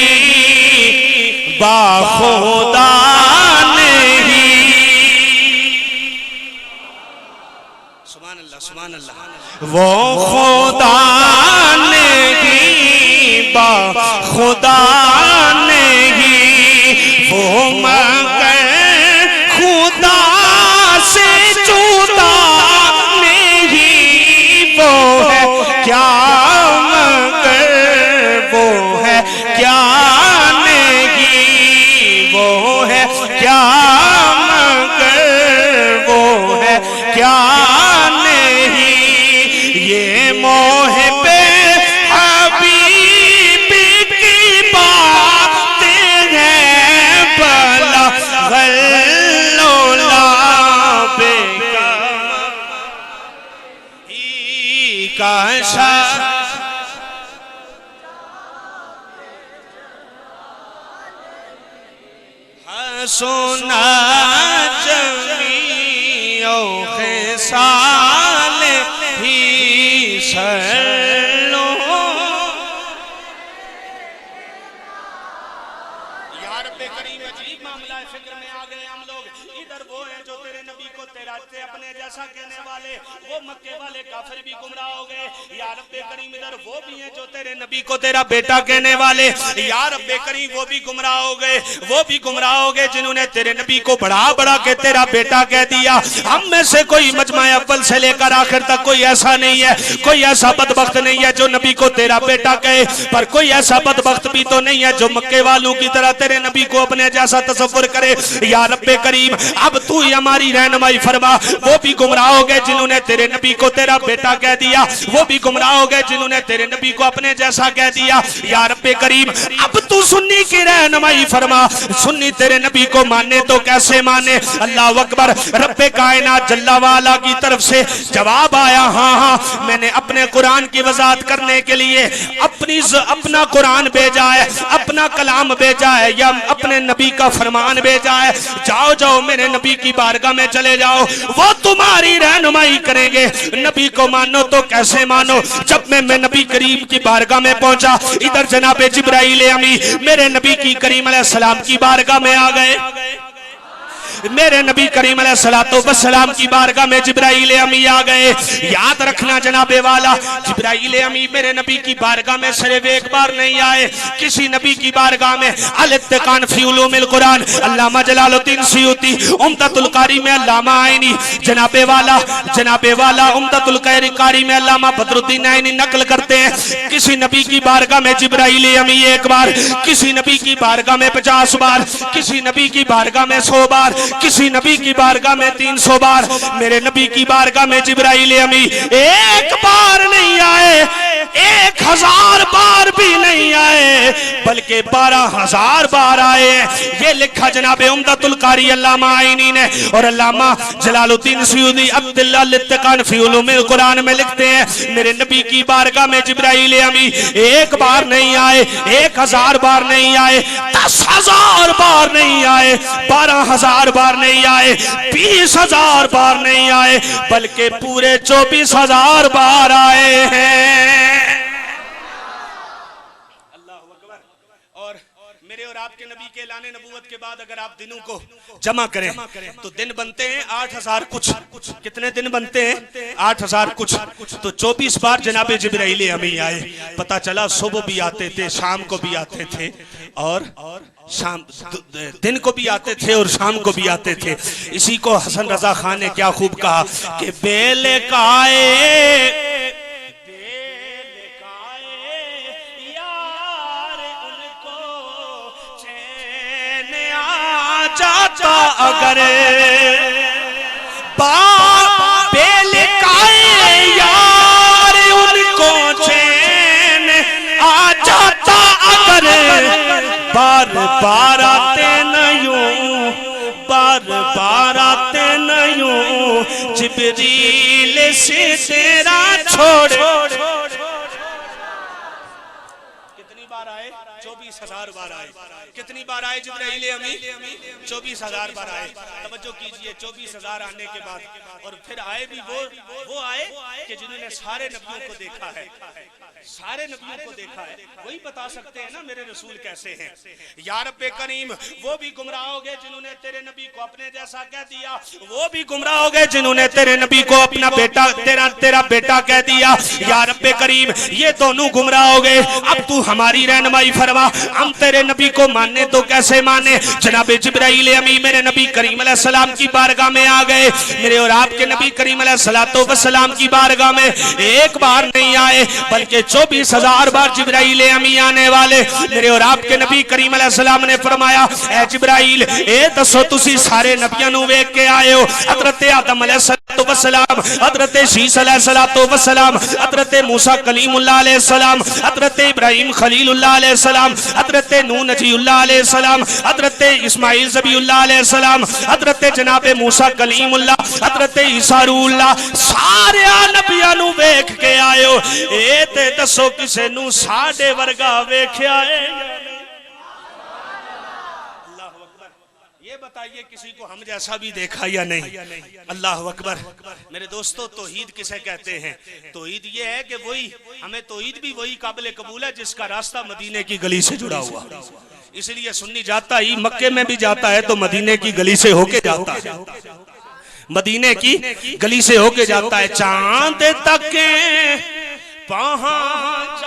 बाखुदा नहीं। सुभान अल्लाह सुभान अल्लाह। वो खुदा नहीं बाखुदा नहीं, वो मगर खुदा से जुदा नहीं, वो है क्या मगर, वो है है क्या मगर वो है क्या नहीं, ये मोह पे हबीबी की बातें हैं भला गल्लोला काशा सोना जमीओ खिसाल ही सलो। यार पे करीम अजीब मामला है, फिक्र में आ गए हम लोग। इधर वो है जो तेरे नबी को तेरा से अपने जैसा कहने वाले, वो मक्के वाले काफिर भी गुमराह हो गए। यार पे करीम इधर वो भी है जो तेरे नबी को तेरा बेटा कहने वाले, यार पे करीम वो भी गुमराह हो गए, वो भी गुमराह हो गए जिन्होंने तेरे नबी को बढ़ा बढ़ा के तेरा बेटा कह दिया। हम में से कोई मजमा अव्वल से लेकर आखिर तक कोई ऐसा नहीं है, कोई ऐसा बदबख्त नहीं है जो नबी को तेरा बेटा कहे, पर कोई ऐसा बदबख्त भी तो नहीं है जो मक्के वालों की तरह तेरे नबी को अपने जैसा तसव्वुर करे। या रब्बे करीम अब तू ही हमारी रहनुमाई फरमा। वो भी गुमराह हो गए जिन्होंने तेरे नबी को तेरा बेटा कह दिया, वो भी गुमराह हो गए जिन्होंने तेरे नबी को अपने जैसा कह दिया। या रब्बे करीम अब तू सुन्नी की रहनुमाई फरमा। सुन्नी तेरे नबी को माने तो कैसे माने? अल्लाह अकबर। रब्बे कायनात जल्ला वाला की तरफ से जवाब आया, हाँ हाँ मैंने अपने कुरान की वजाहत करने के लिए अपना कुरान भेजा है, अपना कलाम भेजा है, या अपने नबी का फरमान भेजा है। जाओ जाओ मेरे नबी की बारगाह में चले जाओ, वो तुम्हारी रहनुमाई करेंगे। नबी को मानो तो कैसे मानो? जब मैं नबी करीम की बारगाह में पहुंचा, इधर जनाबे जिब्राइल अमी मेरे नबी की करीम अलैहिस्सलाम की बारगाह में आ गए। मेरे नबी करीम अलैहिस्सलाम की बारगाह में जिब्राइल अमी आ गए। याद रखना जनाबे वाला, जिब्राइल अमी मेरे नबी की बारगाह में सिर्फ एक बार नहीं आए, किसी नबी की बारगाह में अल-इत्तिकान फी उलूमिल कुरान अल्लामा जलालुद्दीन सुयूती, उम्दतुल कारी में अल्लामा आइनी, जनाबे वाला उम्दतुल कारी में अल्लामा बदरुद्दीन आइनी नकल करते हैं, किसी नबी की बारगाह में जिब्राइल अमी एक बार, किसी नबी की बारगाह में 50 बार, किसी नबी की बारगाह में 100 बार, किसी नबी की बारगाह में 300 बार। मेरे नबी की बारगाह में जिब्राइल अमी एक बार नहीं आए, 1000 बार भी नहीं आए, बल्कि 12,000 बार आए। ये लिखा जनाबे उम्दतुल कारी अल्लामा आइनी ने और अल्लामा जलालुद्दीन सुयूती अब्दुल्लाह अल-इत्तिकान फी उलूमिल कुरान में लिखते हैं, मेरे नबी की बारगाह में जिब्राइल अमी एक बार नहीं आए, 1000 बार नहीं आए, 10,000 बार नहीं आए, 12,000 बार नहीं आए, 20,000 बार नहीं आए, बल्कि पूरे 24,000 बार आए हैं। और मेरे और आपके नबी के लाने नबूवत के बाद अगर आप दिनों को जमा करें तो दिन बनते हैं 8,000 कुछ। कितने दिन बनते हैं? 8,000 कुछ। तो 24 बार जनाबे जिब्राइल अमी आए। पता चला सुबह भी आते थे, शाम को भी आते थे, और शाम दिन को भी आते थे और शाम को भी आते थे। इसी को हसन रजा खान ने क्या खूब कहा कि बेले काए यार उनको चैन आ जाता अगर बेले काए यार उनको चैन आ जाता अगर बार बार आते नहीं, बार आते नहीं, जिब्रील से तेरा छोड़। कितनी बार आए? 24,000 बार आए। कितनी बार आए जिब्राइल अमी? 24,000 बार आए। तवज्जो कीजिए, 24,000 आने के बाद और फिर आए भी वो आए कि जिन्होंने सारे नबियों को देखा है, सारे नबियों को देखा है, वही बता सकते हैं ना मेरे रसूल कैसे हैं। या रब्बे करीम वो भी गुमराह हो गए जिन्होंने तेरे नबी को अपने जैसा कह दिया, वो भी गुमराह हो गए जिन्होंने तेरे नबी को अपना बेटा तेरा बेटा कह दिया। या रब्बे करीम ये दोनों गुमराह हो गए। अब तू हमारी रहनुमाई फरमा, हम तेरे नबी को माने तो कैसे माने। जनाब जिब्राइल अमी मेरे नबी करीम अलैहिस्सलाम की बारगाह में आ गए। मेरे और आपके नबी करीम अलैहिस्सलातो वस्सलाम की बारगाह में एक बार नहीं आए बल्कि 24,000 बार जिब्राइल अमी आने वाले। मेरे और आपके नबी करीम अलैहिस्सलाम ने फरमाया, ए जिब्राइल ए दसो तुसी सारे नबियां नू वेख के आए हो। हजरत आदम अलैहिस्सलातो वस्सलाम, हजरत शीस अलैहिस्सलातो वस्सलाम, हजरत मूसा कलीमुल्लाह अलैहिस्सलाम, हजरत इब्राहिम खलीलुल्लाह अलैहिस्सलाम, हजरत नूह नजीउल्लाह अलैहिस्सलाम, हजरत इस्माइल ज़बीउल्लाह अलैहिस्सलाम, हजरत जनाब मूसा कलीमुल्लाह, हजरत ईसा रूहुल्लाह, सारे नबियां नू वेख के आयो। ए ते दसो किसे नू साडे वर्गा वेख्या है? ये बताइए किसी को हम जैसा भी देखा या नहीं? अल्लाह अकबर। मेरे दोस्तों तौहीद किसे कहते हैं? तौहीद ये है कि वही हमें तौहीद भी वही काबिल कबूल है जिसका रास्ता मदीने की गली से जुड़ा हुआ। इसलिए सुन्नी जाता ही मक्के में भी जाता है तो मदीने की गली से होके जाता है, मदीने की गली से होके जाता है। चांद तक पहुंच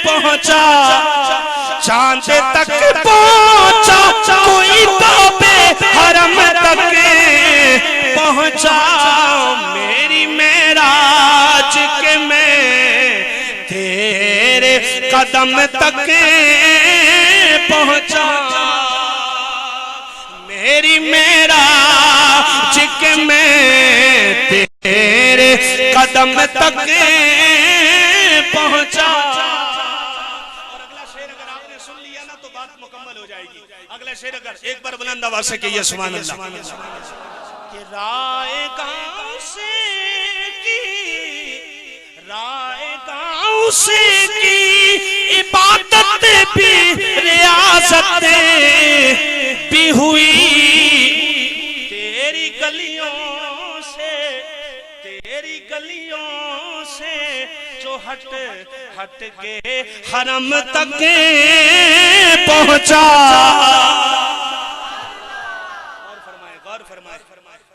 पहुंचा, चांद तक पहुंचा, कोई बाबे हरम तक पहुंचा। मेरी मेराज के मैं तेरे कदम तक पहुंचा। मेरी मेराज के मैं तेरे कदम तक पहुंचा। अगला शेर अगर एक बार बुलंद आवाज से कहिए सुभान अल्लाह। कि राय गांव से की इबादत भी रियासत भी हुई। तेरी गलियों से जो हट के हरम तक पहुंचा।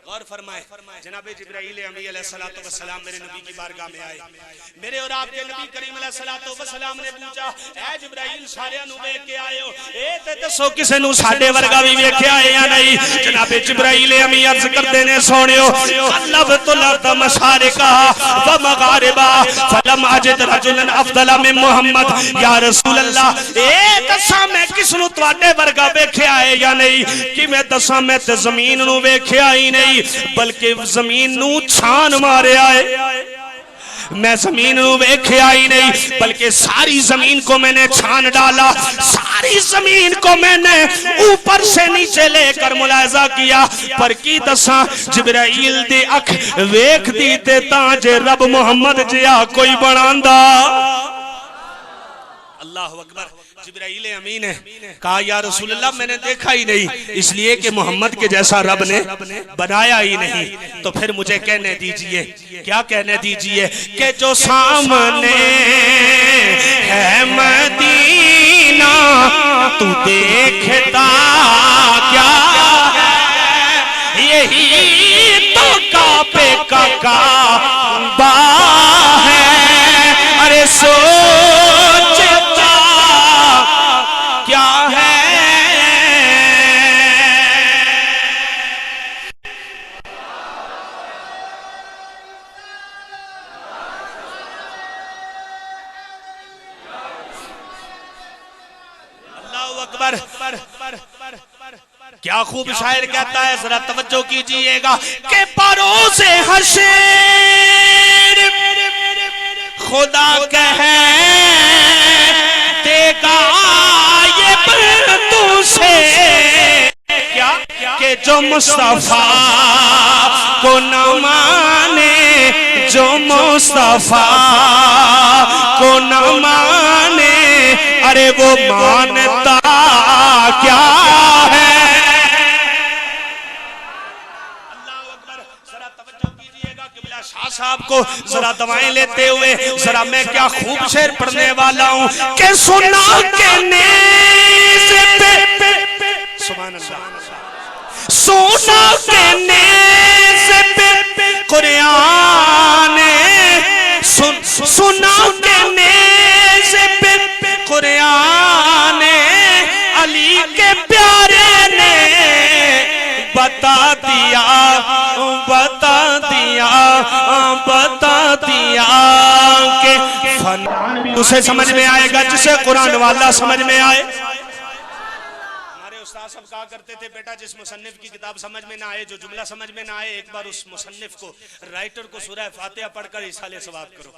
गौर फरमाए जनाबे जिब्राइल अमी अलैहिस्सलातु वस्सलाम मेरे नबी की बारगाह में आए। मेरे और आपके नबी करीम अलैहिस्सलातु वस्सलाम ने पूछा, ए जिब्राइल सारे नु वेख के आए हो, ए ते दसो किसे नु साडे वर्गा भी वेख्या है या नहीं? जनाबे जिब्राइल अमी अर्ज करते ने, सोनियो अल्लाह तुल मशारिका व मगारिबा फलम अजिद रजुलन अफदल मिन मुहम्मद या रसूल अल्लाह। ए दसा मैं किस नु तुहाडे वर्गा वेख्या है या नहीं? कि मैं दसा मैं ते जमीन नु वेख्या ही नहीं बल्कि जमीन नू छान मारिया है। मैं जमीन नू वेख्या ही नहीं बल्कि सारी जमीन को मैंने छान डाला। सारी जमीन को मैंने ऊपर से नीचे लेकर मुलाहिजा किया। पर की दसा जिब्राइल दी अख वेख दी ते तां जे रब मुहम्मद जिया कोई बनांदा। अल्लाह अकबर। जिब्राइल अमीन ने कहा, या रसूल अल्लाह मैंने देखा ही नहीं, इसलिए कि मोहम्मद के जैसा रब ने बनाया ही नहीं। तो फिर मुझे कहने दीजिए, क्या कहने दीजिए कि जो सामने है मदीना तू देखता क्या है? यही तो काबे का काबा है। अरे सोचता क्या है? अल्लाहू अकबर। क्या खूब शायर कहता है, जरा तवज्जो कीजिएगा कि परोसे हशर खुदा कह देगा ये तुझसे क्या कि जो मुस्तफा को न माने, जो मुस्तफा को न माने, अरे वो मानता क्या है? शाह साहब को जरा दवाएं लेते हुए जरा मैं क्या खूब शेर पढ़ने वाला हूँ कि सुना के नेज़ पे सुभान अल्लाह, सुना के नेज़ पे कुरान सुना के नेज़ पे कुरान अली के प्यारे ने बता दिया बता दिया बता दिया कि फन उसे समझ में आएगा जिसे कुरान वाला समझ में आए। उस्ताद सब कहा करते थे, बेटा जिस मुसन्निफ की किताब समझ में ना आए, जो जुमला समझ में ना आए, एक बार उस मुसन्निफ को, राइटर को सूरह फातिहा पढ़कर इसाले सवाब करो।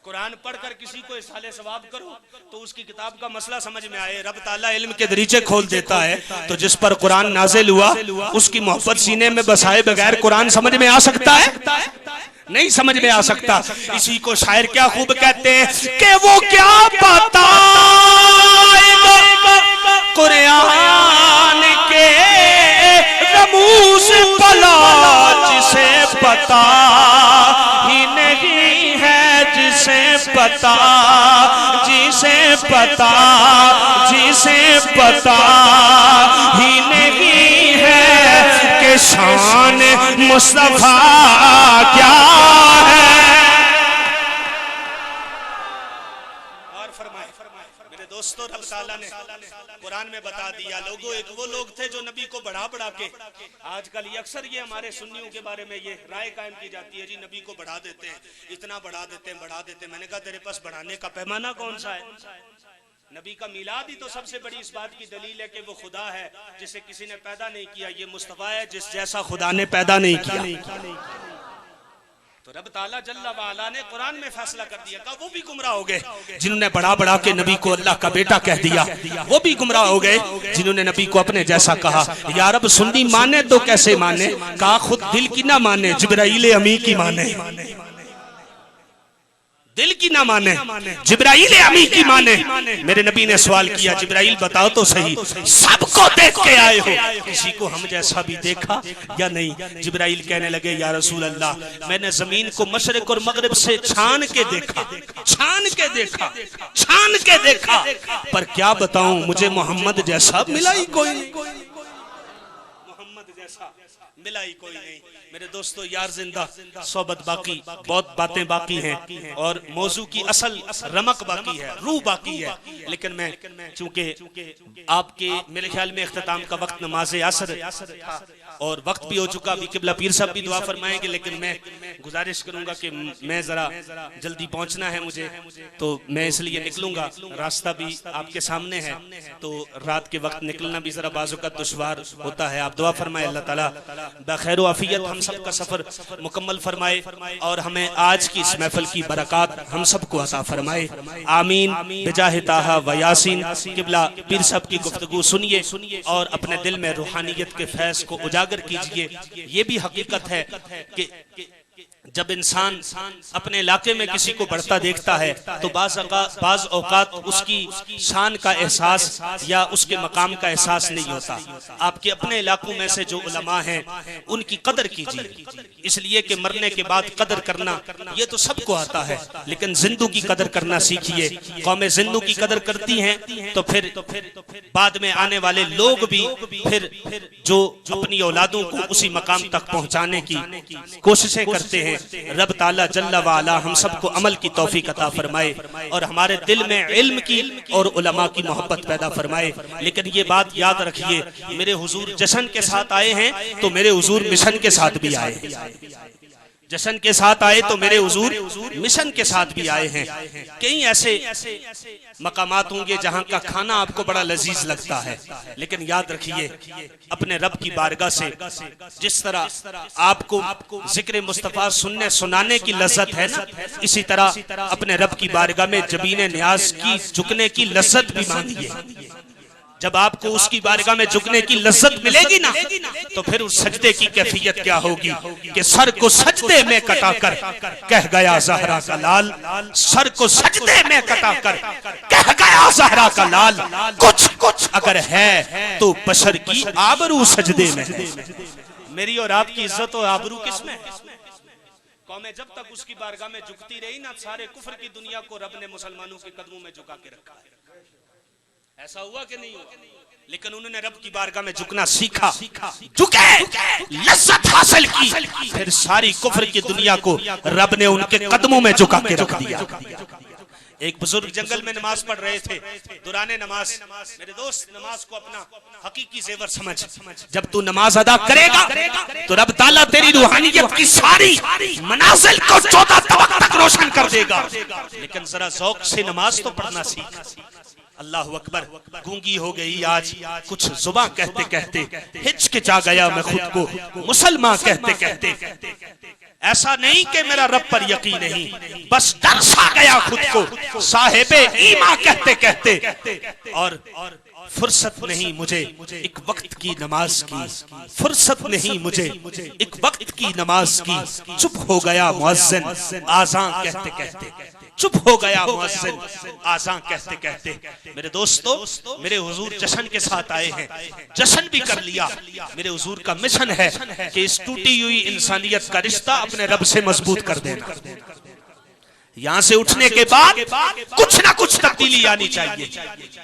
कुरान पढ़कर किसी को इसाले सवाब करो तो उसकी किताब का मसला समझ में आए। रब ताला इल्म के दरीचे खोल देता है। तो जिस पर कुरान नाज़िल हुआ उसकी मोहब्बत सीने में बसाए बगैर कुरान समझ में आ सकता है? नहीं समझ में आ सकता। इसी को शायर क्या खूब कहते हैं कि वो क्या बताएगा कुरान के रमूज़ भला जिसे पता ही नहीं है, जिसे पता जिसे पता जिसे पता ही नहीं है कि शान मुस्तफा क्या है। और फरमाए मेरे दोस्तों, रब ताला ने कुरान में बता दिया। लोगों एक वो लोग थे जो नबी को बढ़ा बढ़ा के, आजकल ये अक्सर ये हमारे सुन्नियों के बारे में ये राय कायम की जाती है, जी नबी को बढ़ा देते हैं, इतना बढ़ा देते हैं बढ़ा देते हैं। मैंने कहा तेरे पास बढ़ाने का पैमाना कौन सा है? नबी का मिलाद ही तो सबसे बड़ी इस बात की दलील है कि वो खुदा है जिसे किसी ने पैदा नहीं किया। ये मुस्तफा है जिस जैसा खुदा ने पैदा नहीं किया। तो रब ताला जल्ला वाला ने कुरान में फैसला कर दिया, कहा वो भी गुमराह हो गए जिन्होंने बढ़ा बढ़ा के नबी को अल्लाह का बेटा कह दिया। वो भी गुमराह हो गए जिन्होंने नबी को अपने जैसा कहा। या रब सुन्नी माने तो कैसे माने? कहा खुद दिल की ना माने, जिब्राइल अमी की माने। दिल की ना माने, जिब्राइल अमी की माने। मेरे नबी ने सवाल किया, जिब्राइल बताओ तो सही, सबको देख के आए हो, किसी को हम जैसा भी देखा या नहीं? जिब्राइल कहने लगे, या रसूल अल्लाह, मैंने जमीन को मशरिक और मगरिब से छान के देखा, छान के देखा, छान के देखा, पर क्या बताऊं मुझे मोहम्मद जैसा मिला ही कोई नहीं। मोहम्मद जैसा मिला ही कोई नहीं। मेरे दोस्तों, यार जिंदा सोबत बाकी, बहुत बातें बाकी हैं और मौजू की असल रमक बाकी है, रूह बाकी है। लेकिन मैं चूंकि आपके मेरे ख्याल में इख्तिताम का वक्त नमाज असर था और वक्त भी हो चुका, अभी किबला पीर साहब भी दुआ फरमाएंगे, लेकिन मैं गुजारिश करूंगा कि मैं जरा जल्दी पहुंचना है मुझे, तो मैं इसलिए निकलूंगा। रास्ता भी आपके सामने है, तो रात के वक्त निकलना भी जरा बाज़ुकात दुश्वार होता है। आप दुआ फरमाए अल्लाह ताला बखैर व आफियत हम सब का सफर मुकम्मल फरमाए और हमें आज की इस महफिल की बरकत हम सबको अता फरमाए। आमीन बिजाह ताहा व यासीन। किबला पीर साहब की गुफ्तगू सुनिए और अपने दिल में रूहानियत के फैज़ को उजागर कीजिए। ये भी हकीकत है कि जब इंसान अपने इलाके में किसी को बढ़ता देखता है तो बाज़ औकात उसकी शान का एहसास या उसके मकाम का एहसास नहीं होता। आपके अपने इलाकों में से जो उलमा हैं उनकी कदर कीजिए, इसलिए कि मरने के बाद कदर करना ये तो सबको आता है, लेकिन जिंदू की कदर करना सीखिए। कौमें जिंदू की कदर करती हैं तो फिर बाद में आने वाले लोग भी फिर जो अपनी औलादों को उसी मकाम तक पहुंचाने की कोशिशें करते हैं। रब ताला जल्ला वाला हम सबको अमल की तौफीक अता फरमाए और हमारे दिल में इल्म की और उलमा की मोहब्बत पैदा फरमाए। लेकिन ये बात याद रखिए, मेरे हुजूर जश्न के साथ आए हैं तो मेरे हुजूर मिशन के साथ भी आए हैं। जश्न के साथ आए तो मेरे हुजूर मिशन के साथ भी आए हैं। कई ऐसे मकामात होंगे जहां का खाना आपको बड़ा लजीज लगता है, लेकिन याद रखिए अपने रब की बारगाह से जिस तरह आपको जिक्र मुस्तफा सुनने सुनाने की लज्जत है ना, इसी तरह अपने रब की बारगाह में जबीने न्याज की झुकने की लज्जत भी मांगिए। जब आपको उसकी बारगाह में झुकने की लज्जत मिलेगी ना, तो फिर उस सजदे की कैफियत क्या होगी कि सर को सजदे में कटाकर कह गया ज़हरा का लाल, सर को सजदे में कटाकर कह गया ज़हरा का लाल, कुछ कुछ अगर है तो बशर की आबरू सजदे में है। मेरी और आपकी इज्जत और आबरू किसमें है? कौमें जब तक उसकी बारगाह में झुकती रही ना, सारे कुफ्र की दुनिया को रब ने मुसलमानों के कदमों में झुका के रखा है। ऐसा हुआ कि नहीं हुआ? लेकिन उन्होंने रब की बारगाह में झुकना सीखा, झुके, लज्जत हासिल की, फिर सारी कुफ्र की दुनिया को रब ने उनके कदमों में झुका के रख दिया। एक बुजुर्ग जंगल में नमाज पढ़ रहे थे, दुराने नमाज। मेरे दोस्त, नमाज को अपना हकीकी जेवर समझ। जब तू नमाज अदा करेगा तो रब ताला तेरी रूहानियत की सारी मनाजिल को 14 तबक तक रोशन कर देगा। लेकिन जरा ज़ौक से नमाज तो पढ़ना सीख। अल्लाह अकबर। गूंगी हो गई आज कुछ जुबां कहते कहते, हिचकिचा गया मैं खुद को मुसलमान कहते कहते। ऐसा नहीं कि मेरा रब पर यकीन नहीं, बस डर सा गया खुद को साहिबे ईमान कहते कहते। और फुर्सत नहीं मुझे एक वक्त की नमाज की, फुर्सत नहीं मुझे एक वक्त की नमाज की। चुप हो गया मुअज्जिन आज़ान कहते कहते, चुप हो गया मुअज्जिन आज़ान कहते कहते। मेरे दोस्तों, मेरे हुजूर जश्न के साथ आए हैं, जश्न भी कर लिया। मेरे हुजूर का मिशन है कि इस टूटी हुई इंसानियत का रिश्ता अपने रब से मजबूत कर देना। यहां से उठने के बाद कुछ ना कुछ तब्दीली आनी चाहिए,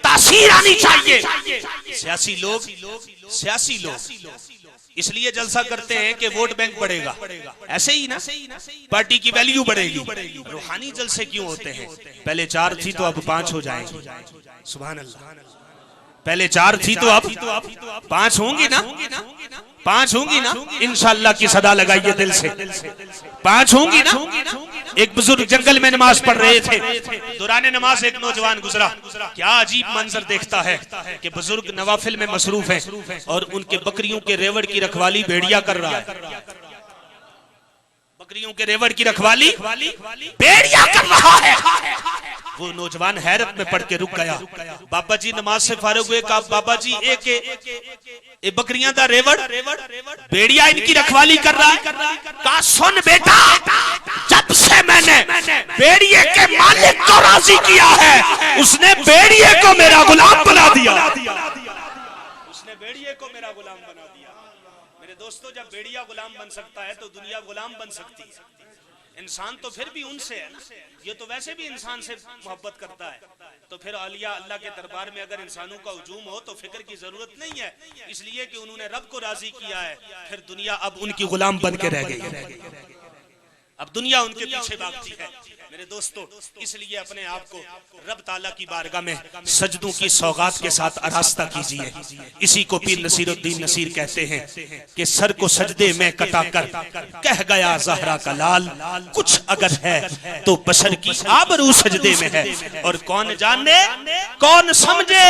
तासीर आनी चाहिए। सियासी लोग इसलिए जलसा करते हैं कि वोट बैंक बढ़ेगा, ऐसे ही ना पार्टी की वैल्यू बढ़ेगी। रूहानी जलसे क्यों होते हैं? पहले 4 थी तो अब 5 हो जाएंगी। सुभान अल्लाह। पहले 4 थी तो अब 5 होंगी ना, 5 होंगी ना। इंशाअल्लाह की सदा लगाइए दिल से, 5 होंगी ना। एक बुजुर्ग जंगल में नमाज पढ़ रहे थे, दौरान नमाज एक नौजवान गुजरा। क्या अजीब मंजर देखता है कि बुजुर्ग नवाफिल में मसरूफ हैं और उनके बकरियों के रेवड़ की रखवाली भेड़िया कर रहा है। बकरियों के रेवड़ की रखवाली भेड़िया कर रहा है। वो नौजवान हैरत में पड़ के रुक गया। बाबा जी नमाज से फारिग हुए, कहा बाबा जी एक बकरियां दा रेवड़ भेड़िया इनकी रखवाली कर रहा है। कहा सुन बेटा, जब से मैंने भेड़िए के मालिक को राजी किया है, उसने भेड़िए को मेरा गुलाम बना दिया। उसने भेड़िए को मेरा गुलाम बना दिया। मेरे दोस्तों, जब भेड़िया गुलाम बन सकता है तो दुनिया गुलाम बन सकती है। इंसान तो फिर भी उनसे है ना, ये तो वैसे भी इंसान से मोहब्बत करता है। तो फिर औलिया अल्लाह के दरबार में अगर इंसानों का हुजूम हो तो फिक्र की जरूरत नहीं है, इसलिए कि उन्होंने रब को राजी किया है। फिर दुनिया अब उनकी गुलाम बन के रह गई है, अब दुनिया उनके पीछे भागती है। मेरे दोस्तों, इसलिए अपने आप को रब ताला की बारगाह में सजदों की सौगात के साथ आरास्ता कीजिए। इसी को पीर नसीरुद्दीन नसीर कहते हैं कि सर को सजदे में कटा कर कह गया ज़हरा का लाल, कुछ अगर है तो बशर की आबरू सजदे में है। और कौन जाने कौन समझे,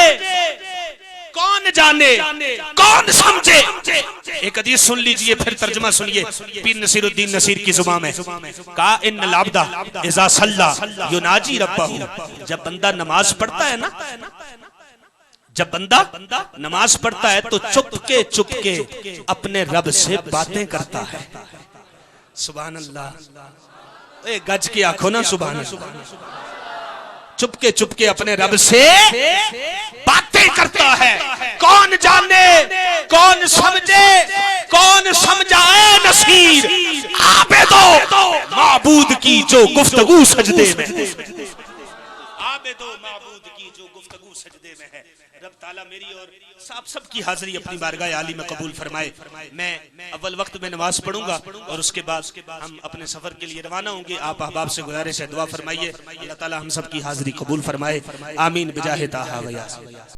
कौन जाने कौन समझे। एक हदीस सुन लीजिए, फिर तर्जुमा सुनिए पीर नसीरुद्दीन नसीर की जुबान में। कहा इन्नल अब्दा इज़ा सल्ला युनाजी रब्बहू। जब बंदा नमाज पढ़ता है ना, जब बंदा नमाज पढ़ता है तो चुपके अपने रब से बातें करता है। सुभान अल्लाह। ए गज के आंखों ना, सुभान अल्लाह। चुपके अपने रब से बातें करता है। कौन जाने कौन समझे, कौन समझाए नसीर आबेदो माबूद की जो गुफ्तगू सजदे में, आबेदो माबूद की जो गुफ्तगू सजदे में है। रब ताला मेरी और आप सबकी हाजिरी अपनी बारगाह आली में कबूल फरमाए। मैं अव्वल वक्त में नमाज पढ़ूंगा और उसके बाद हम अपने सफर के लिए रवाना होंगे। आप अहबाब से गुजारिश है दुआ फरमाइए, अल्लाह ताला हम सबकी हाजिरी कबूल फरमाए। आमीन बिजाहे ताहा व यासीन।